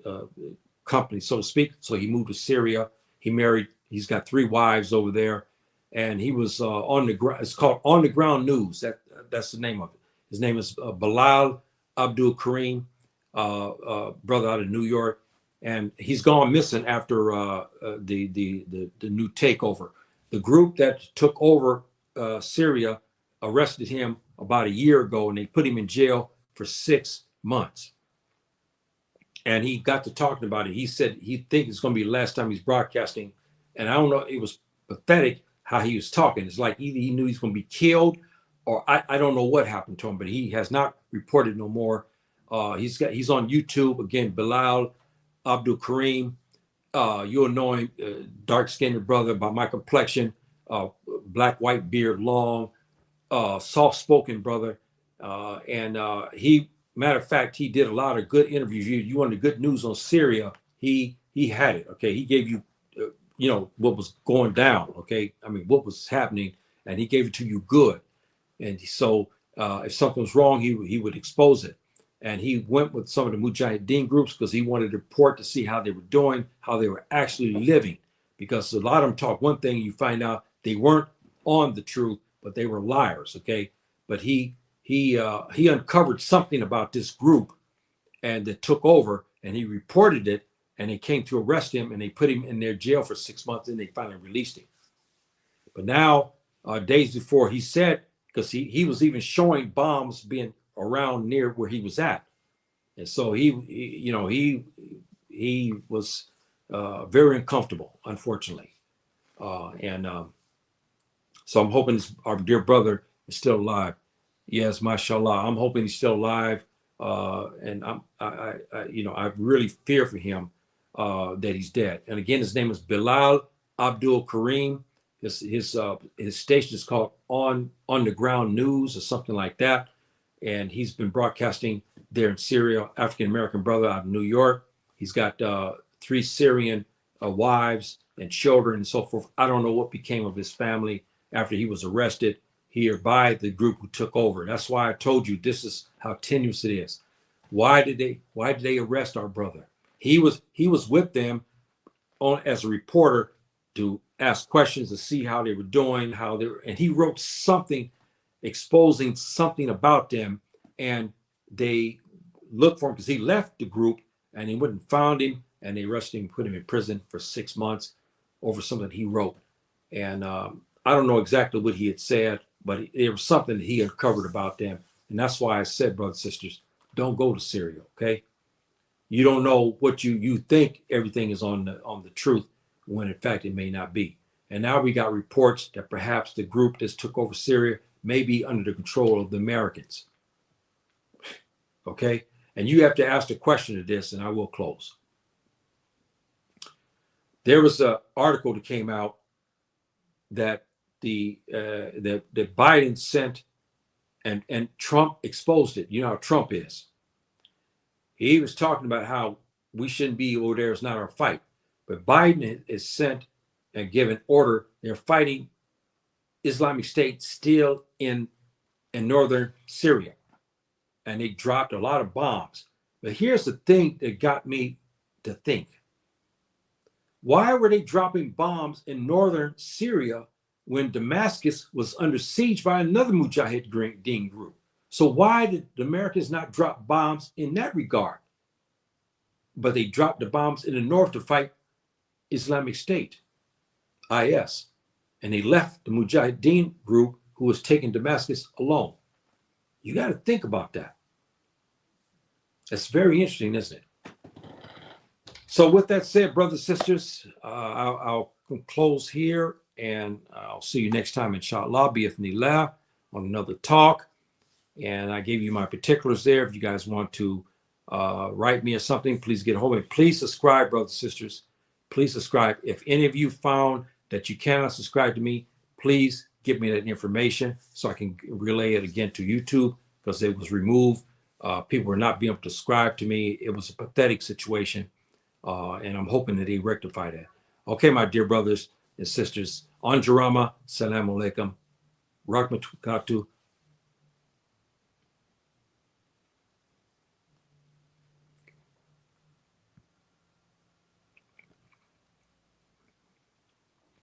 company, so to speak. So he moved to Syria. He married. He's got 3 wives over there, and he was on the ground. It's called On the Ground News. That's the name of it. His name is Bilal Abdul Karim, brother out of New York, and he's gone missing after the new takeover. The group that took over Syria arrested him about a year ago, and they put him in jail for 6 months. And he got to talking about it. He said he thinks it's going to be the last time he's broadcasting. And I don't know, it was pathetic how he was talking. It's like either he knew he's going to be killed, or I don't know what happened to him, but he has not reported no more. He's on YouTube again, Bilal Abdul Karim. You'll know him, dark-skinned brother by my complexion, black, white beard, long, soft-spoken brother. And he, matter of fact, he did a lot of good interviews. You wanted good news on Syria, he had it. Okay, he gave you, you know, what was going down. Okay, I mean, what was happening, and he gave it to you good. And so, if something was wrong, he would expose it. And he went with some of the Mujahideen groups because he wanted to report to see how they were doing, how they were actually living. Because a lot of them talk one thing, you find out they weren't on the truth, but they were liars. Okay, but he uncovered something about this group, and that took over, and he reported it, and they came to arrest him, and they put him in their jail for 6 months, and they finally released him. But now, days before, he said, because he was even showing bombs being around near where he was at, and so he you know, he was very uncomfortable, unfortunately, and so I'm hoping our dear brother is still alive. Yes, mashallah. I'm hoping he's still alive, and I you know, I really fear for him that he's dead. And again, his name is Bilal Abdul Karim. His station is called On the Ground News or something like that, and he's been broadcasting there in Syria. African American brother out of New York. He's got 3 Syrian wives and children and so forth. I don't know what became of his family after he was arrested here by the group who took over. That's why I told you this is how tenuous it is. Why did they arrest our brother? He was with them on as a reporter to ask questions to see how they were doing, and he wrote something exposing something about them, and they looked for him because he left the group and they wouldn't found him, and they arrested him, put him in prison for 6 months. over something he wrote. And I don't know exactly what he had said, but it was something that he uncovered about them. And that's why I said, brothers and sisters, don't go to Syria, okay? You don't know what you think everything is on the truth, when in fact it may not be. And now we got reports that perhaps the group that took over Syria may be under the control of the Americans. Okay? And you have to ask the question of this, and I will close. There was an article that came out that that Biden sent, and Trump exposed it. You know how Trump is. He was talking about how we shouldn't be over there. It's not our fight. But Biden is sent and given order. They're fighting Islamic State still in northern Syria. And they dropped a lot of bombs. But here's the thing that got me to think. Why were they dropping bombs in northern Syria when Damascus was under siege by another Mujahideen group? So why did the Americans not drop bombs in that regard? But they dropped the bombs in the north to fight Islamic State, IS. And they left the Mujahideen group who was taking Damascus alone. You got to think about that. That's very interesting, isn't it? So with that said, brothers and sisters, I'll close here, and I'll see you next time, inshallah, bi'ithnillah, on another talk. And I gave you my particulars there. If you guys want to write me or something, please get a hold of me. Please subscribe, brothers and sisters. Please subscribe. If any of you found that you cannot subscribe to me, please give me that information so I can relay it again to YouTube, because it was removed. People were not being able to subscribe to me. It was a pathetic situation, and I'm hoping that they rectify that. Okay, my dear brothers and sisters, Anjarama, Salam Alaikum, Rahmatullahi